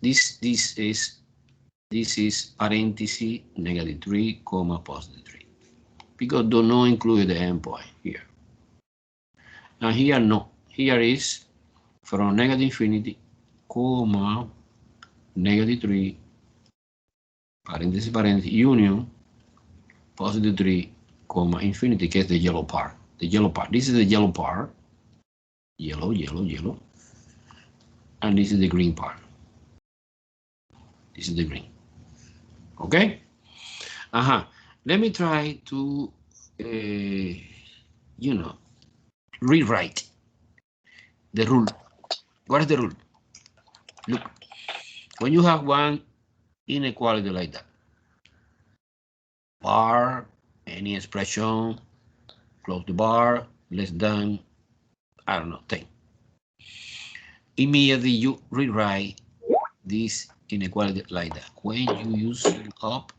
parenthesis negative 3, comma positive 3. Because do not include the endpoint here. And here no. Here is from negative infinity, comma, negative 3, parenthesis, parenthesis, union, positive 3, comma, infinity, que es the yellow part. The yellow part. This is the yellow part. Yellow, yellow, yellow. And this is the green part. This is the green. Okay? Let me try to, rewrite the rule. What is the rule? Look, when you have one inequality like that, bar, any expression, close the bar, less than, I don't know, 10. Immediately you rewrite this inequality like that. When you use up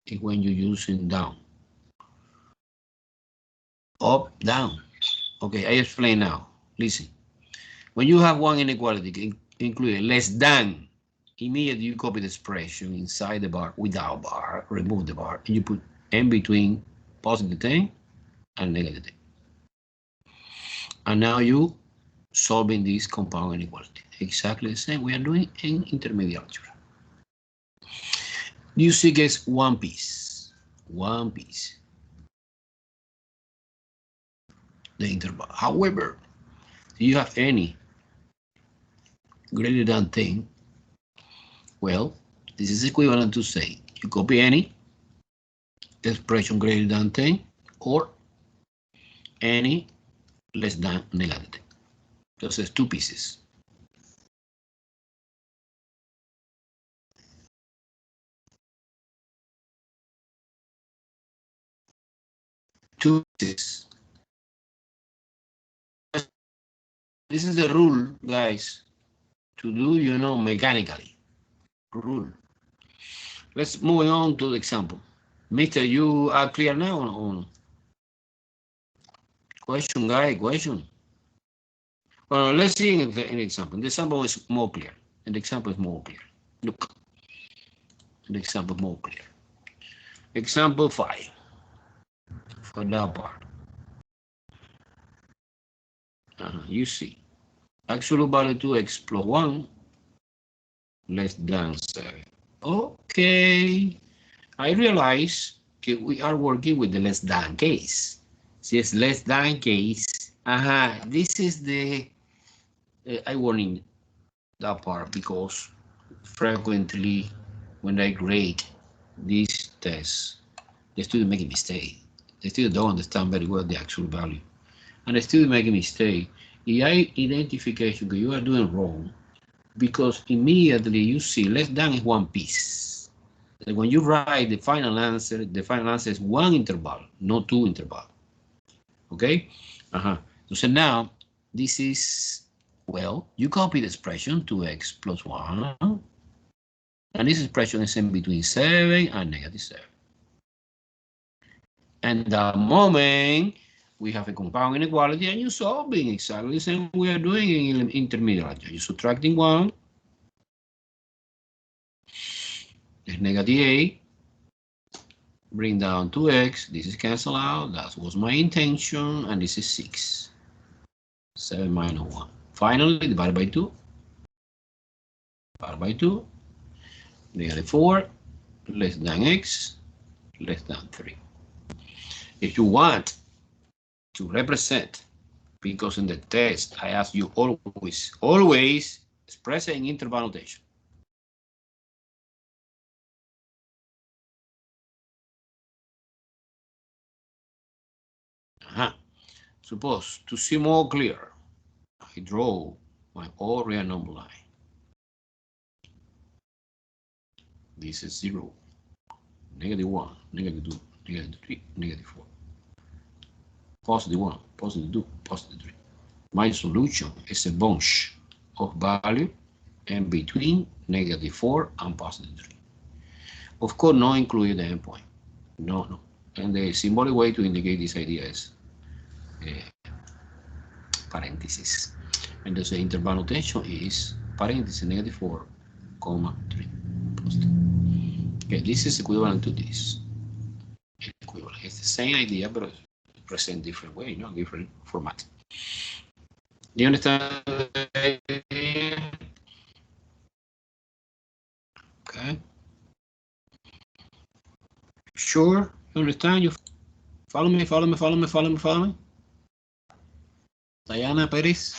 and when you using down. Up, down. Okay, I explain now. Listen. When you have one inequality included less than, immediately you copy the expression inside the bar without bar, remove the bar, and you put in between positive 10 and negative 10. And now you solving this compound inequality. Exactly the same we are doing in intermediate algebra. You see, guys, one piece. One piece. The interval. However, do you have any greater than 10? Well, this is equivalent to say you copy any expression greater than 10 or any less than negative 10. Those are two pieces. Two pieces. This is the rule, guys, to do, mechanically. Rule. Let's move on to the example. Mister, you are clear now or no? Question, guy, question. Well, let's see an example. The example is more clear. And the example is more clear. Look. The example is more clear. Example 5. For that part. You see. Absolute value 2x plus 1 less than 7. Okay. I realize that we are working with the less than case. Since less than case, this is the, I warning that part because frequently when I grade these tests, the student make a mistake. The student don't understand very well the actual value. And the student make a mistake. If I identification that you are doing wrong, because immediately you see less than is one piece. And when you write the final answer is one interval, not two intervals. Okay? So now, this is, well, you copy the expression 2x plus 1. And this expression is in between 7 and negative 7. And the moment we have a compound inequality and you're solving exactly the same we are doing in intermediate algebra. You're subtracting 1. It's negative 8. Bring down 2x. This is cancelled out. That was my intention. And this is 6. 7 minus 1. Finally, divided by 2. Divided by 2. Negative 4. Less than x. Less than 3. If you want to represent, because in the test, I ask you always express it in interval notation. Suppose to see more clear, I draw my all real number line. This is 0, negative 1, negative 2, negative 3, negative 4. Positive 1, positive 2, positive 3. My solution is a bunch of value in between negative 4 and positive 3. Of course, not including the endpoint. No. And the symbolic way to indicate this idea is parentheses. And the interval notation is parentheses negative 4, comma 3. Okay, this is equivalent to this. Equivalent. It's the same idea, but present different way, different format. Do you understand? Okay. Sure. You understand? You follow me, follow me, follow me, follow me, follow me. Diana Perez.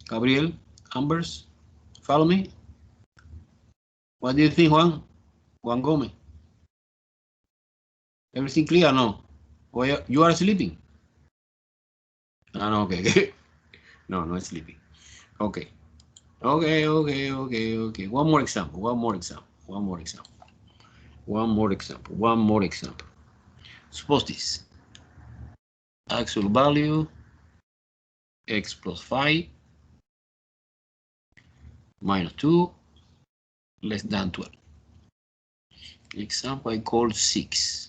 Gabriel Ambers. Follow me. What do you think, Juan? Juan Gomez. Everything clear or no? Or you are sleeping? No, okay. No, not sleeping. Okay. Okay. One more example. Suppose this. Actual value, x plus 5, minus 2, less than 12. Example I call 6.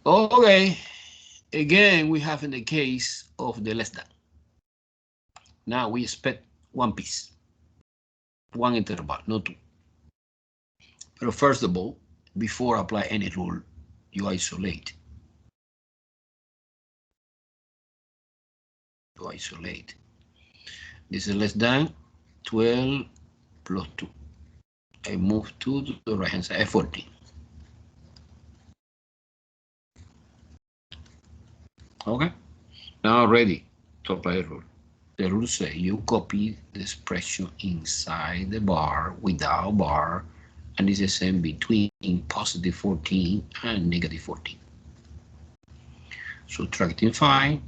Okay. Again, we have in the case of the less than. Now we expect one piece, one interval, not two. But first of all, before apply any rule, you isolate. This is less than 12 plus 2. I move 2 to the right hand side, 14. Okay, now ready to apply the rule. The rule says you copy the expression inside the bar without bar, and it's the same between positive 14 and negative 14. Subtracting 5.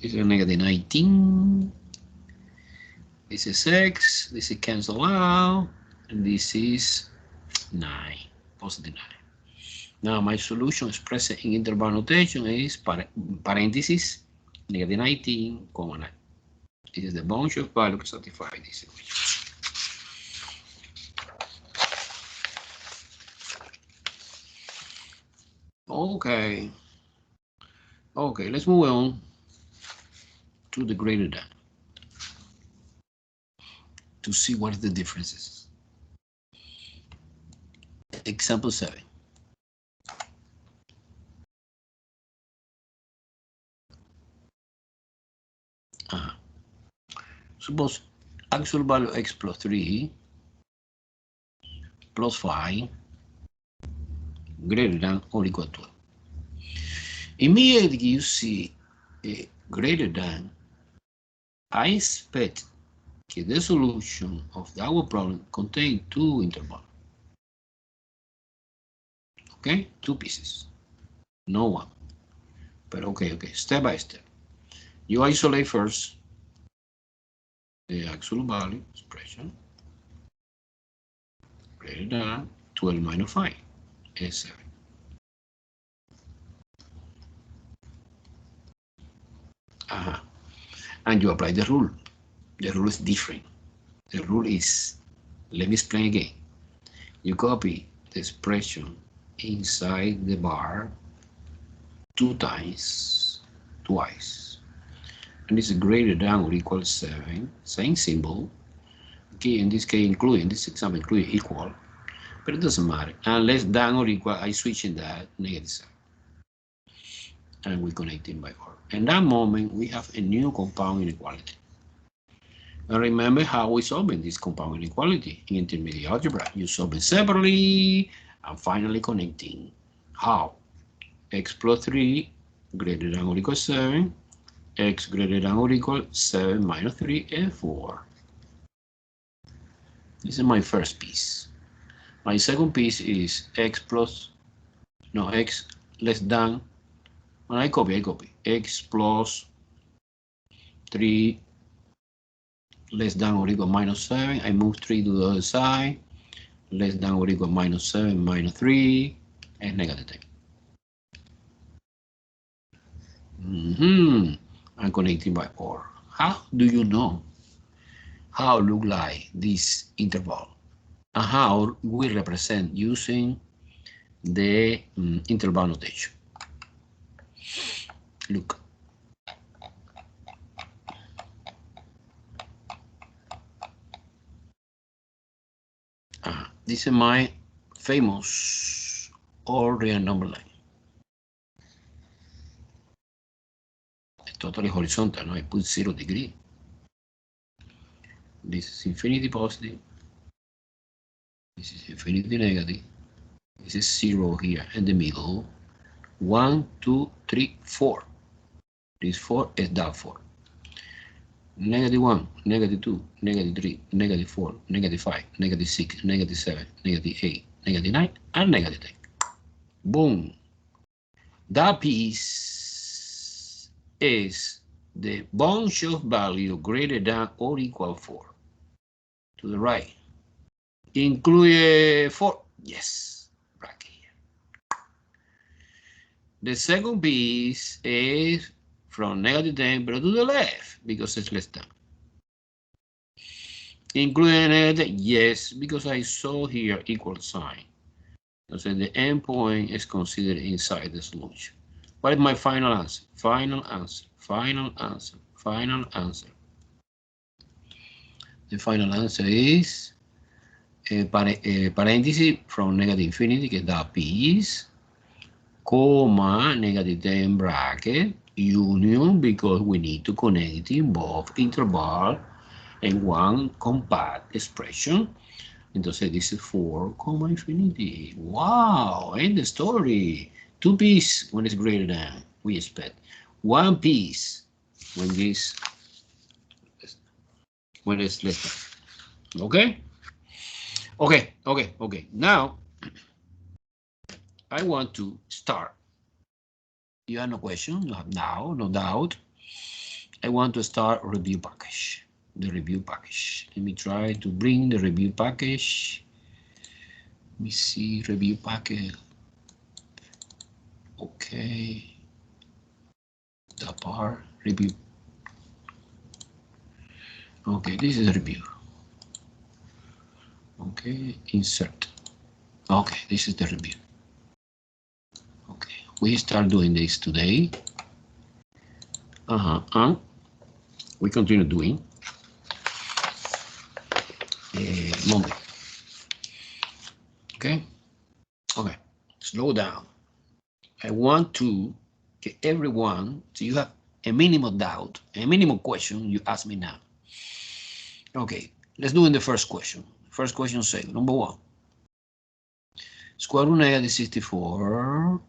This is a negative 19. This is x. This is cancel out. And this is 9. Positive 9. Now my solution expressed in interval notation is parentheses negative 19, 9. This is the bunch of values to satisfy this equation. Okay, let's move on to the greater than to see what are the differences. Example 7. Suppose actual value x plus 3 plus 5 greater than or equal to 12. Immediately you see a greater than, I expect that the solution of our problem contains two intervals. Okay, two pieces, no one. But okay, step by step. You isolate first the actual value expression greater than 12 minus 5 is 7. And you apply the rule. The rule is different. The rule is, let me explain again. You copy the expression inside the bar twice, and it's greater than or equal to 7, same symbol. Okay, in this case, including this example, including equal, but it doesn't matter. And less than or equal, I switch in that negative 7, and we connect it by OR. In that moment, we have a new compound inequality. And remember how we solve this compound inequality in intermediate algebra. You solve it separately and finally connecting. How? X plus 3 greater than or equal 7, x greater than or equal 7 minus 3 and 4. This is my first piece. My second piece is x less than, when I copy, x plus 3 less than or equal minus 7. I move 3 to the other side. Less than or equal minus 7 minus 3 and negative 10. I'm connecting by OR. How do you know how look like this interval and how we represent using the interval notation? Look. This is my famous all real number line. It's totally horizontal, no? I put 0 degree. This is infinity positive. This is infinity negative. This is 0 here in the middle. 1, 2, 3, 4. This 4 is that 4. Negative 1, negative 2, negative 3, negative 4, negative 5, negative 6, negative 7, negative 8, negative 9, and negative 10. Boom. That piece is the bunch of value greater than or equal 4. To the right. Include 4. Yes. Right here. The second piece is from negative 10, but to the left, because it's less than. Including negative, yes, because I saw here equal sign. So the endpoint is considered inside the solution. What is my final answer? Final answer, final answer, final answer. The final answer is parenthesis from negative infinity, que da piece, comma, negative 10 bracket, union, because we need to connect in both interval and one compact expression. Entonces this is 4 comma infinity. Wow, end the story. 2 piece when it's greater than we expect. 1 piece when it's less than. Okay? Okay. Now I want to start. You have no question, you have now, no doubt. I want to start review package. The review package. Let me try to bring the review package. Let me see review package. Okay. The part review. Okay, this is a review. Okay, insert. Okay, this is the review. Okay, we start doing this today. And we continue doing Monday. Okay, slow down. I want to get everyone, so you have a minimum doubt, a minimum question you ask me now. Okay, let's do in the first question. First question says, number 1, square root negative 64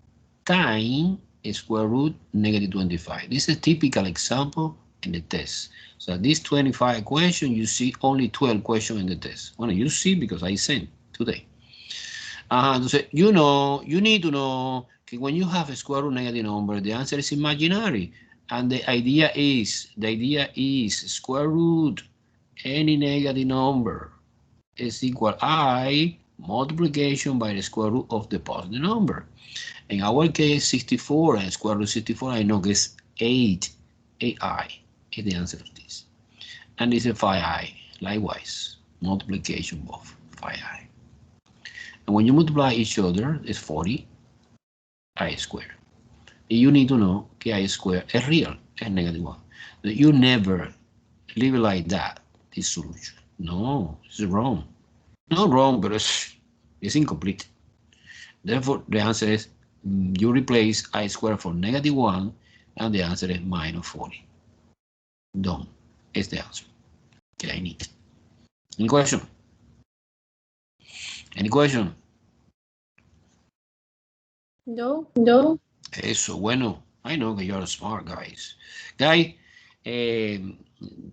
times square root negative 25. This is a typical example in the test. So this 25 question, you see only 12 questions in the test. Well, you see because I sent today. So you need to know that when you have a square root negative number, the answer is imaginary. And the idea is square root any negative number is equal I multiplication by the square root of the positive number. In our case, 64 and square root 64, I know it's 8. 8i is the answer of this. And this is 5i, likewise, multiplication of 5i. And when you multiply each other, it's 40 I squared. You need to know that I squared is real, is negative 1. You never leave it like that, this solution. No, it's wrong. Not wrong, but it's incomplete. Therefore, the answer is you replace I squared for negative 1, and the answer is minus 40. Done. Is the answer. Okay, I need. Any question? Any question? No. Eso, bueno. I know that you're smart, guys. Guys,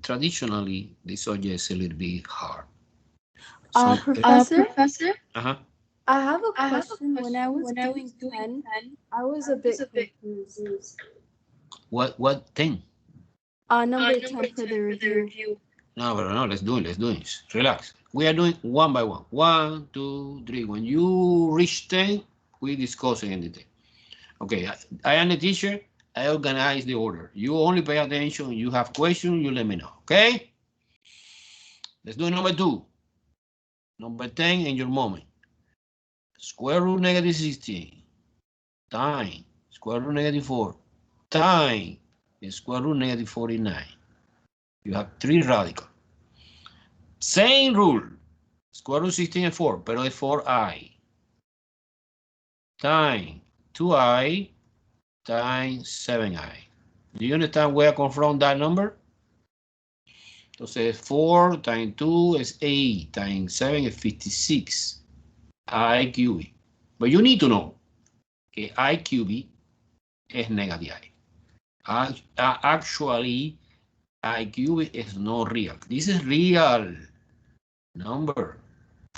traditionally, this subject is a little bit hard. So, Professor? uh-huh. I have a question. When I was doing 10, I was a bit confused. What 10? Number 10 for the review. No, let's do it. Relax. We are doing one by one. 1, 2, 3. When you reach 10, we discuss it in detail. Okay, I am the teacher. I organize the order. You only pay attention. You have questions, you let me know. Okay? Let's do number 2. Number 10 in your moment. Square root negative 16 times square root negative 4 times square root negative 49. You have 3 radicals. Same rule. Square root 16 es 4, pero es 4i. Times 2i times 7i. Do you understand where I come from that number? Entonces 4 times 2 es 8 times 7 es 56 i cubed. But you need to know que i cubed es negative i. Actually, i cubed is not real. This is real number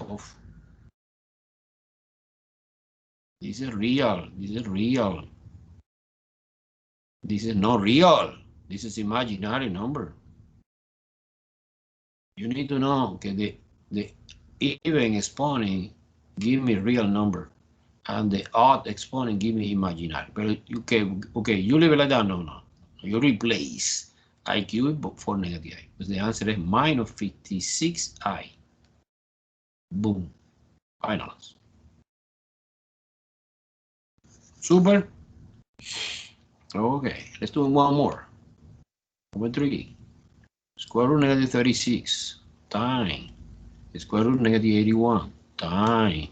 of. This is real. This is real. This is not real. This is imaginary number. You need to know that the even exponent give me real number, and the odd exponent give me imaginary. But okay, you leave it like that. No. You replace i cubed for negative i. Because the answer is minus 56i. Boom. Final answer. Super. Okay, let's do one more. Number 3. Square root negative 36 times square root negative 81 times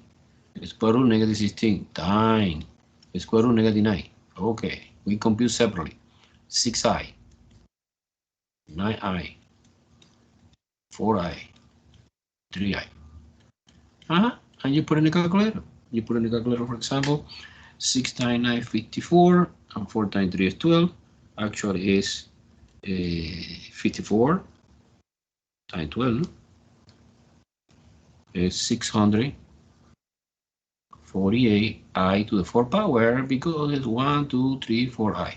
square root negative 16 times square root negative 9. Okay, we compute separately. 6i, 9i, 4i, 3i. And you put in the calculator. You put in the calculator, for example, 6 times 9 is 54, and 4 times 3 is 12. Actually is 54 times 12 is 648 i to the 4 power, because it's 1, 2, 3, 4i.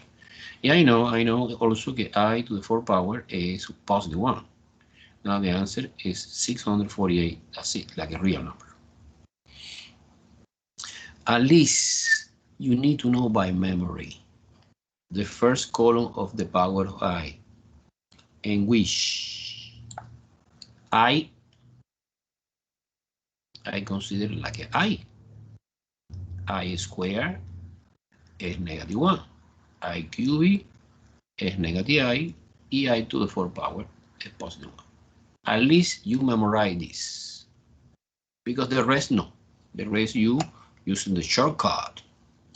Yeah, I know also that I to the 4 power is positive 1. Now the answer is 648. That's it, like a real number. At least you need to know by memory the first column of the power of I, in which I consider like a I squared is negative 1, I cubed is negative I, y I to the 4 power is positive 1. At least you memorize this, because the rest no. The rest you using the shortcut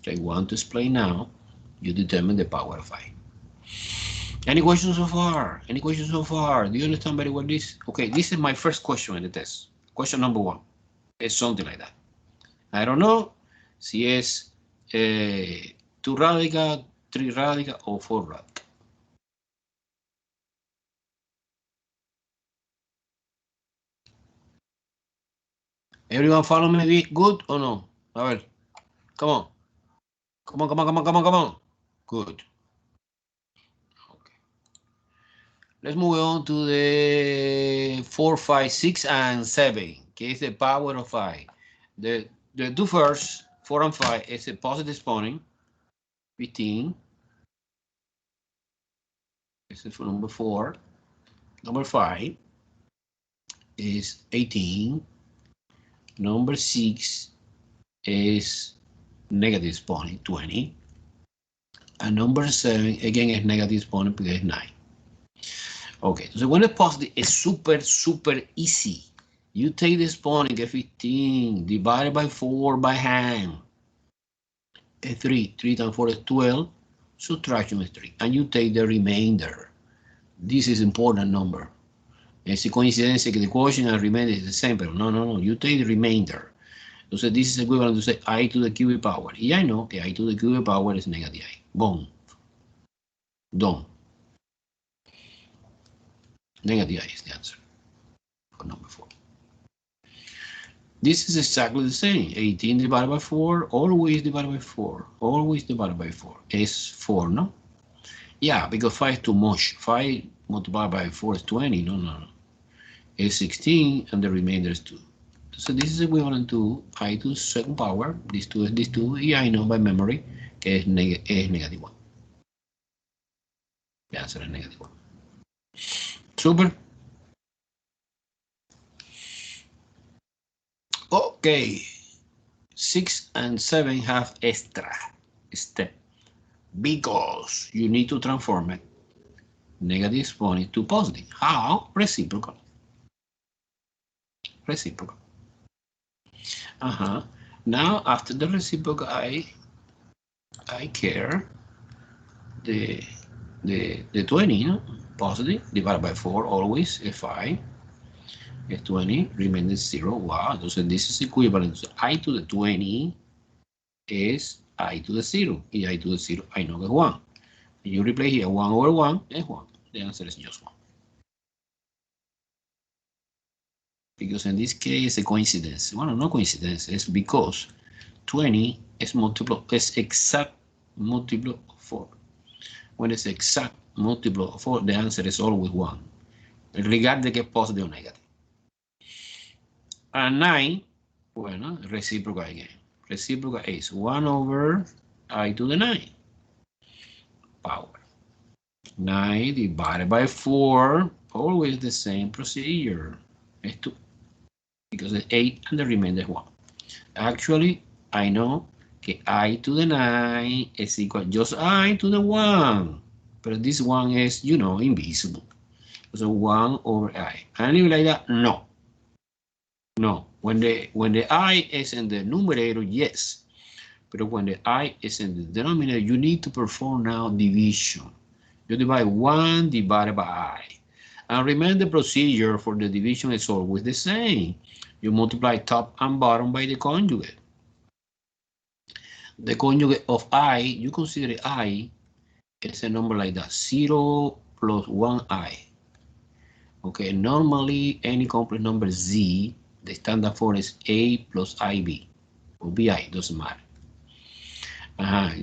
I want to explain now. You determine the power of I. Any questions so far? Any questions so far? Do you understand very well this? Okay, this is my first question in the test. Question number 1. It's something like that. I don't know si es 2 radical, 3 radical, or 4 radical. Everyone follow me good or no? A ver, come on. Come on. Good. Okay. Let's move on to the 4, 5, 6, and 7. Que is the power of I. The two first, 4 and 5, is a positive exponent, 15. This is for number 4. Number 5 is 18. Number 6 is negative exponent, 20. And number 7, again, is negative exponent because it's 9. Okay, so when it's positive, it's super easy. You take the exponent, get 15, divided by 4 by hand. It's 3. 3 times 4 is 12. Subtraction is 3. And you take the remainder. This is important number. Es coincidencia que the quotient and remainder is the same, pero no. You take the remainder. Entonces, this is equivalent to say I to the cubed power. Y I know que I to the cubed power is negative I. Boom. Done. Negative I is the answer for number 4. This is exactly the same. 18 divided by 4, always divided by 4. Always divided by 4. Is 4, no? Yeah, because 5 is too much. 5 multiplied by 4 is 20. No. It's 16, and the remainder is 2. So this is equivalent to I to the second power. This 2 is this 2. Yeah, I know by memory que es negative 1. The answer is negative 1. Super. Okay. 6 and 7 have extra step because you need to transform it negative exponent to positive. How? Reciprocal. Now after the reciprocal, I care the 20, no? Positive divided by 4 always fi is 20 remains 0. Wow, entonces this is equivalent. So I to the 20 is I to the 0. Y I to the 0 I know que es 1. You replace here 1 over 1 is 1. The answer is just 1. Because in this case, a coincidence. Well, no coincidence. It's because 20 is exact multiple of 4. When it's exact multiple of 4, the answer is always 1, regardless que es positive or negative. And 9, bueno, reciprocal again. Reciprocal is 1 over I to the 9 power. 9 divided by 4, always the same procedure. It's 2, because it's 8 and the remainder is 1. Actually, I know que I to the 9 is equal just I to the 1. But this one is, you know, invisible. So 1 over I. And leave it like that? No. No. When the I is in the numerator, yes. But when the I is in the denominator, you need to perform now division. You divide 1 divided by I. And remember the procedure for the division is always the same. You multiply top and bottom by the conjugate. The conjugate of I, you consider I as a number like that, 0 plus 1i. Okay, normally any complex number z, the standard form is a plus ib, or bi, doesn't matter.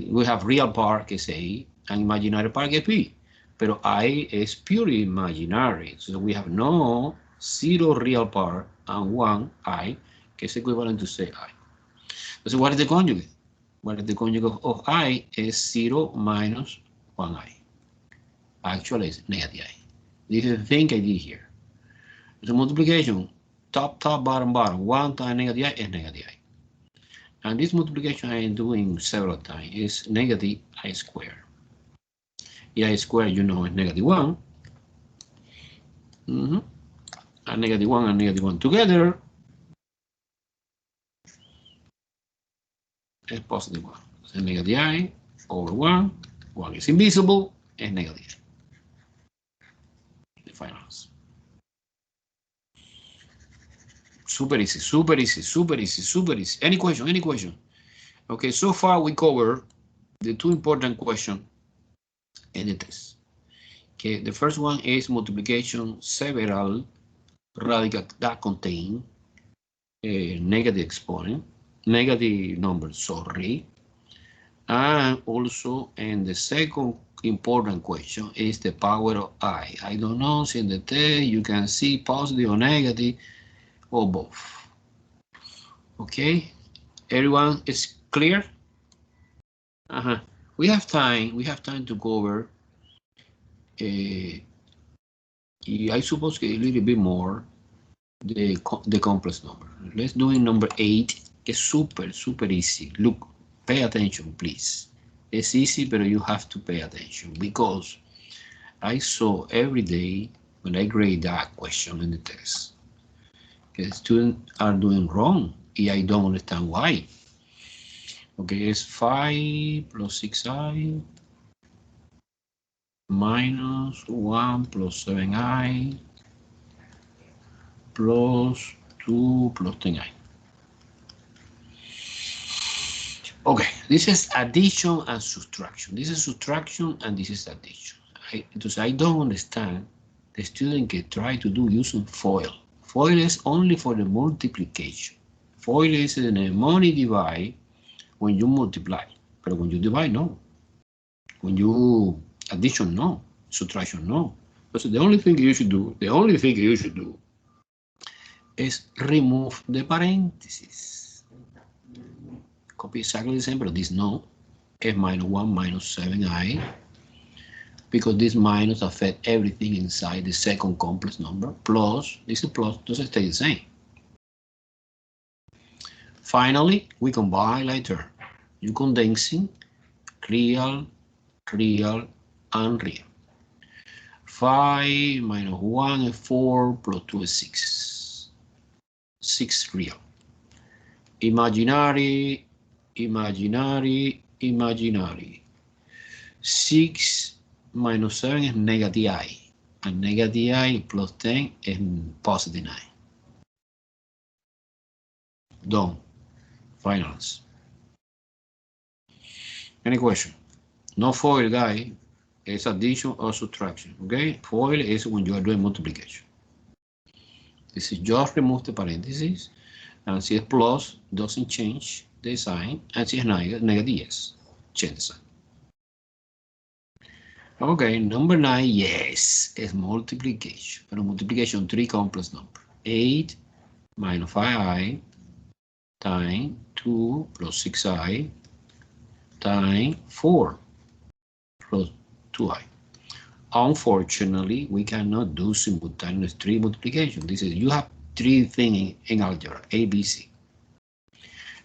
We have real part is a, and imaginary part is b. Pero I is purely imaginary, so we have no 0 real part and 1 I, que is equivalent to say I. So what is the conjugate? Well, the conjugate of I is 0 minus 1i. Actually, it's negative I. This is the thing I did here. So multiplication, top, bottom, 1 times negative I is negative I. And this multiplication I am doing several times is negative I squared. I squared, you know, is negative 1. And negative 1 and negative 1 together is positive 1. So negative I over 1. 1 is invisible and negative. The final answer. Super easy, super easy, super easy, super easy. Any question, any question? Okay, so far we covered the 2 important questions in the test. Okay, the first one is multiplication several radicals that contain a negative exponent, negative number, sorry. And also, and the second important question is the power of I. I don't know, see in the test, you can see positive or negative, or both. Okay, everyone is clear? We have time to cover I suppose a little bit more the complex number. Let's do in number 8. It's super easy. Look, pay attention, please. It's easy, but you have to pay attention because I saw every day when I grade that question in the test. The students are doing wrong. I don't understand why. Okay, it's 5 plus 6i minus 1 plus 7i plus 2 plus 10i. Okay, this is addition and subtraction. This is subtraction and this is addition. Because I don't understand the student can try to do using FOIL. FOIL is only for the multiplication. FOIL is a mnemonic divide when you multiply, but when you divide, no. When you addition, no. Subtraction, no. So the only thing you should do is remove the parentheses. Copy exactly the same, but this no. F minus 1 minus 7i, because this minus affect everything inside the second complex number, plus, this is plus, doesn't stay the same. Finally, we combine later. You condensing real, and real. 5 minus 1 is 4 plus 2 is 6. 6 real. imaginary, imaginary, imaginary. 6 minus 7 is negative I. And negative I plus 10 is positive 9. Done. Finals. Any question? No FOIL, guy. It's addition or subtraction. Okay? FOIL is when you are doing multiplication. This is just remove the parentheses. And see plus doesn't change the sign. And see negative, yes. Change the sign. Okay, number 9, yes, it's multiplication. But multiplication, 3 complex numbers. 8 minus 5i times 2 plus 6i times 4 plus 2i. Unfortunately, we cannot do simultaneous 3 multiplication. This is, you have 3 things in algebra, A, B, C.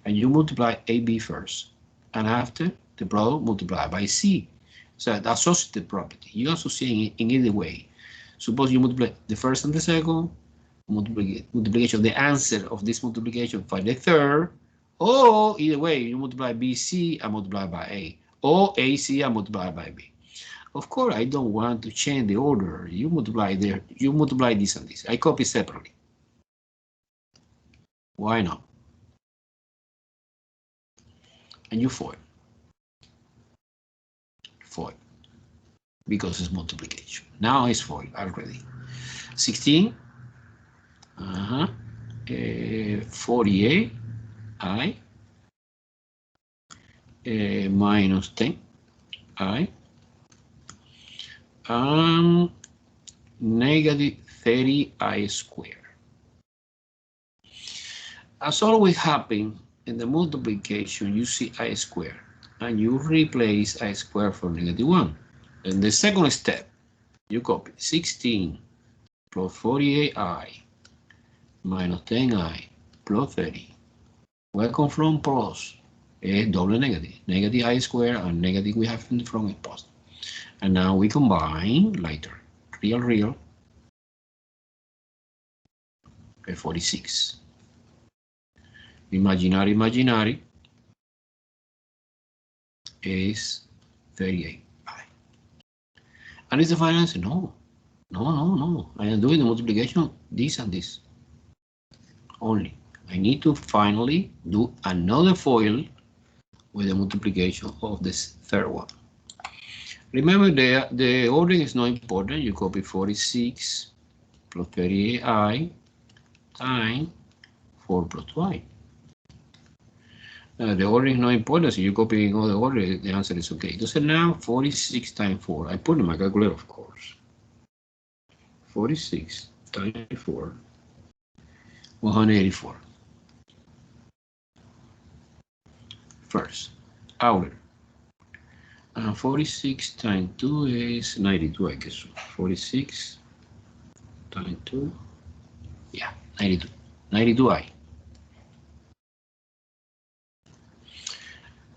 And you multiply AB first. And after, the product multiplied by C. So the associative property, you associate it in either way. Suppose you multiply the first and the second, multiplication, the answer of this multiplication by the third, or either way, you multiply BC and multiply by A, or AC and multiply by B. Of course, I don't want to change the order. You multiply there, you multiply this and this. I copy separately. Why not? And you FOIL. FOIL. Because it's multiplication. Now it's FOIL already. 16. 48 I minus 10 I negative 30 I squared. As always happens in the multiplication, you see I squared and you replace I squared for negative 1. In the second step, you copy 16 plus 48i minus 10i plus 30. Where come from plus? A double negative. Negative I squared and negative we have in the front is positive. And now we combine later. Real. 46. Imaginary is 38i. And is the final answer? No. I am doing the multiplication, this and this. Only. I need to finally do another FOIL with the multiplication of this third one. Remember, the ordering is not important. You copy 46 plus 38i times 4 plus 2i. The order is not important, so you copy in all the order, the answer is okay. So now 46 times 4. I put in my calculator, of course. 46 times 4, 184. First, outer. 46 times 2 is 92, I guess. 46 times 2, yeah, 92. 92i.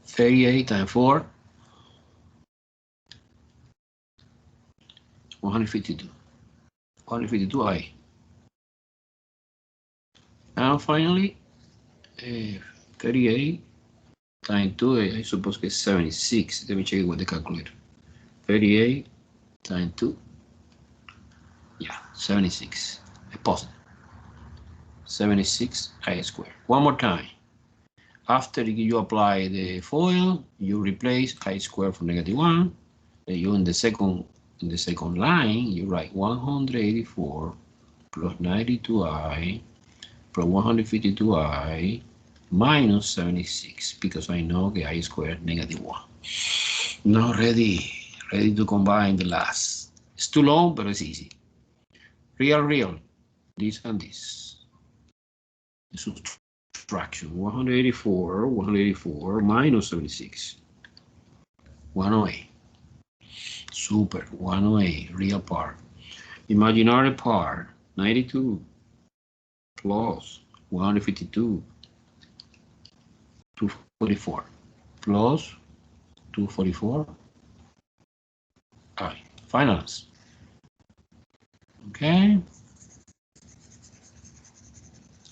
38 times 4, 152. 152i. And finally, 38 times 2, I suppose it's 76. Let me check it with the calculator. 38 times 2, yeah, 76. Positive. 76 I squared. One more time. After you apply the FOIL, you replace I squared for negative 1. You in the second line, you write 184 plus 92i plus 152i minus 76, because I know the I squared negative 1. Now ready to combine the last. It's too long, but it's easy. Real, this and this. The subtraction, 184 minus 76. 108. Super, 108, real part. Imaginary part, 92 plus 152, 244 plus 244. All right, finals. Okay.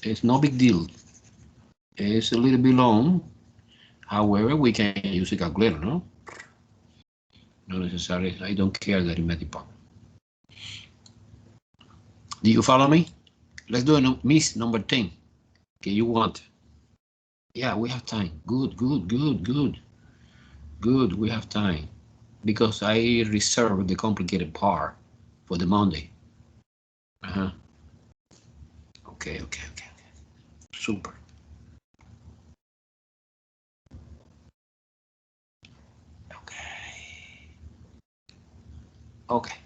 It's no big deal. It's a little bit long. However, we can use a calculator, no? Not necessarily. I don't care the arithmetic part. Do you follow me? Let's do a miss number 10. Okay, you want? Yeah, we have time. Good, good, good, good. Good, we have time. Because I reserved the complicated part for the Monday. Okay. Super. Okay.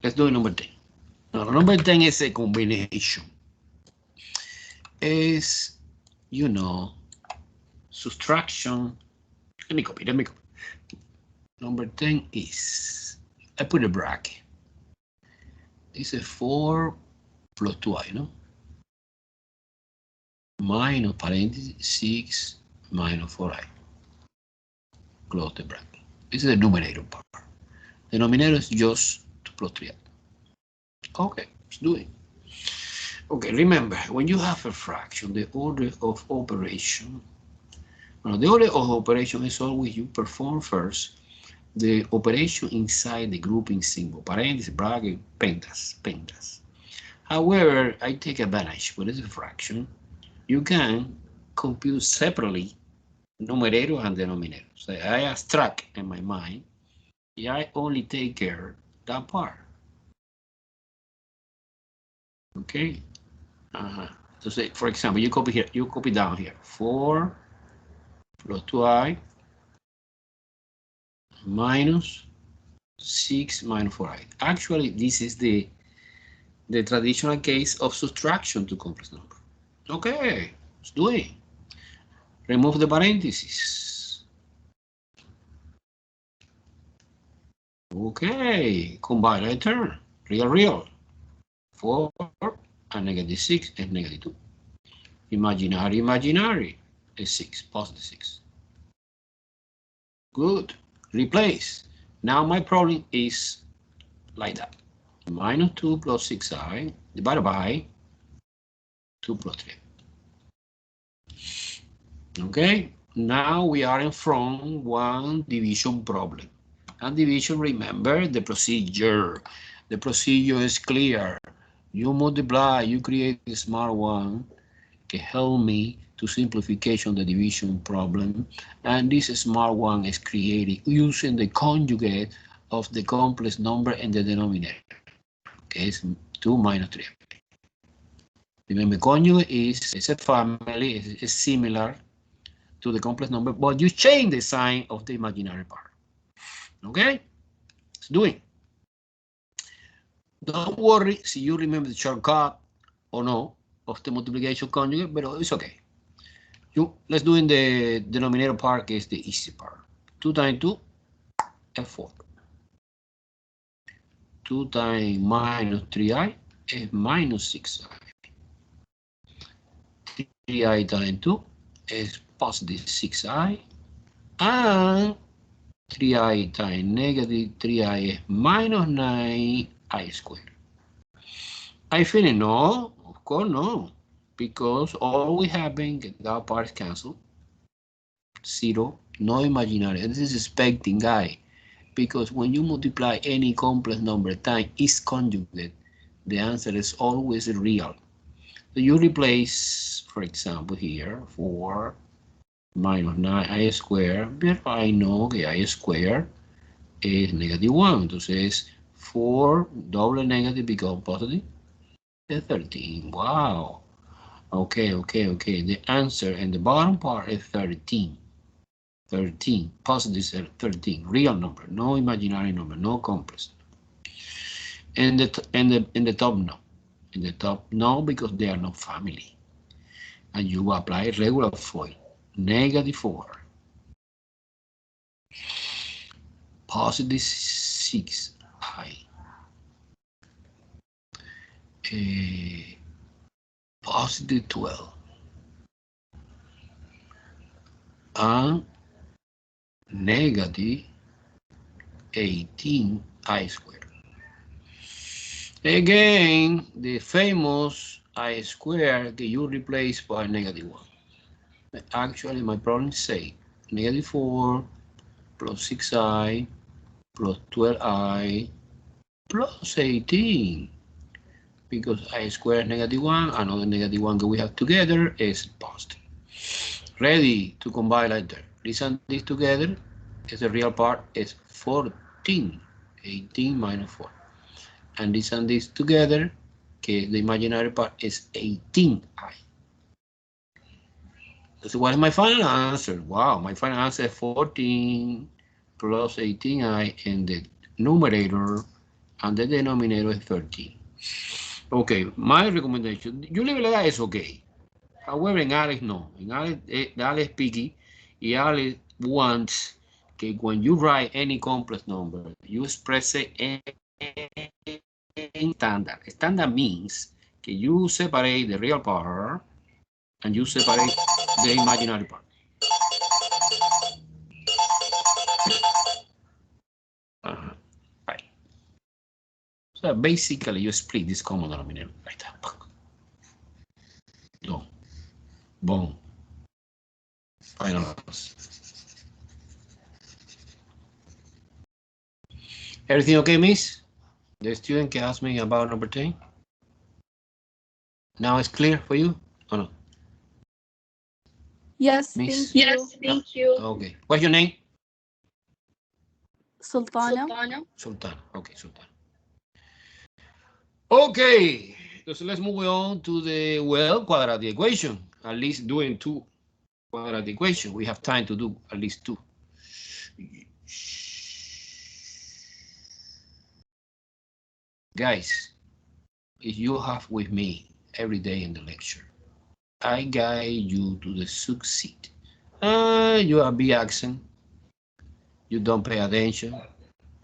Let's do number 10. Now, number 10 is a combination. Is, you know, subtraction. Let me copy. Number 10 is, I put a bracket. This is 4 plus 2i, no? Minus parentheses 6 minus 4i. Close the bracket. This is the numerator part. The denominator is just 2 plus 3i. Okay, let's do it. Okay, remember, when you have a fraction, the order of operation, well, the order of operation is always you perform first the operation inside the grouping symbol, parentheses, bracket, pentas. However, I take advantage, when it's a fraction, you can compute separately numerator and denominator. So I abstract in my mind, I only take care that part. Okay. So say, for example, you copy here, you copy down here, 4 plus 2i minus 6 minus 4i. Actually, this is the traditional case of subtraction to complex number. Okay, let's do it. Remove the parentheses. Okay, combine a term, real. 4 and negative 6 and negative 2. Imaginary is 6, positive 6. Good. Replace. Now my problem is like that. Minus 2 plus 6i divided by 2 plus 3. Okay. Now we are in front one division problem. And division, remember the procedure. The procedure is clear. You multiply, you create a smart one. Can help me to simplification the division problem, and this smart one is created using the conjugate of the complex number and the denominator. Okay, it's 2 minus 3. Remember, conjugate is a family, is similar to the complex number, but you change the sign of the imaginary part. Okay, let's do it. Don't worry if you remember the shortcut or no of the multiplication conjugate, but it's okay. Let's do in the denominator part, is the easy part. 2 times 2 is 4. 2 times minus 3i is minus 6i. 3i times 2 is positive 6i. And 3i times negative 3i is minus 9i squared. I finish? No, of course no. Because all we have been, that part is cancelled. 0, no imaginary. This is expecting, guy. Because when you multiply any complex number times its conjugate, the answer is always real. So you replace, for example, here, 4 minus 9i squared, but I know que i squared is negative 1. Entonces, 4 double negative becomes positive 13. Wow. Okay. The answer in the bottom part is 13. 13, positive 13, real number, no imaginary number, no complex. In the top, no. In the top, no, because they are not family. And you apply regular FOIL, negative 4, positive 6i, positive 12, and negative 18i squared. Again, the famous I squared that you replace by negative 1. Actually, my problem say negative 4 plus 6i plus 12i plus 18. Because I squared negative 1, another negative 1 that we have together is positive. Ready to combine like that. Listen this together. Is the real part is 14. 18 minus 4. And listen this together. Okay, the imaginary part is 18i. So what is my final answer? Wow, my final answer is 14 plus 18i, and the numerator and the denominator is 13. Okay, my recommendation, you leave it is okay. However, in Alex, no. In Alex, Alex is picky. Y Alex wants que when you write any complex number, you express it in standard. Standard means que you separate the real part and you separate the imaginary part. Right. So basically, you split this common denominator like that. Boom. Boom. Final answer. Everything okay, miss? The student can ask me about number 10. Now it's clear for you or no? Yes, Miss? thank you. Yes, thank you. Okay. What's your name? Sultana. Sultan. Okay, Sultan. Okay. So let's move on to the, well, quadratic equation. At least doing 2 quadratic equation. We have time to do at least 2. Guys, if you have with me every day in the lecture, I guide you to the succeed. You are be accent. You don't pay attention.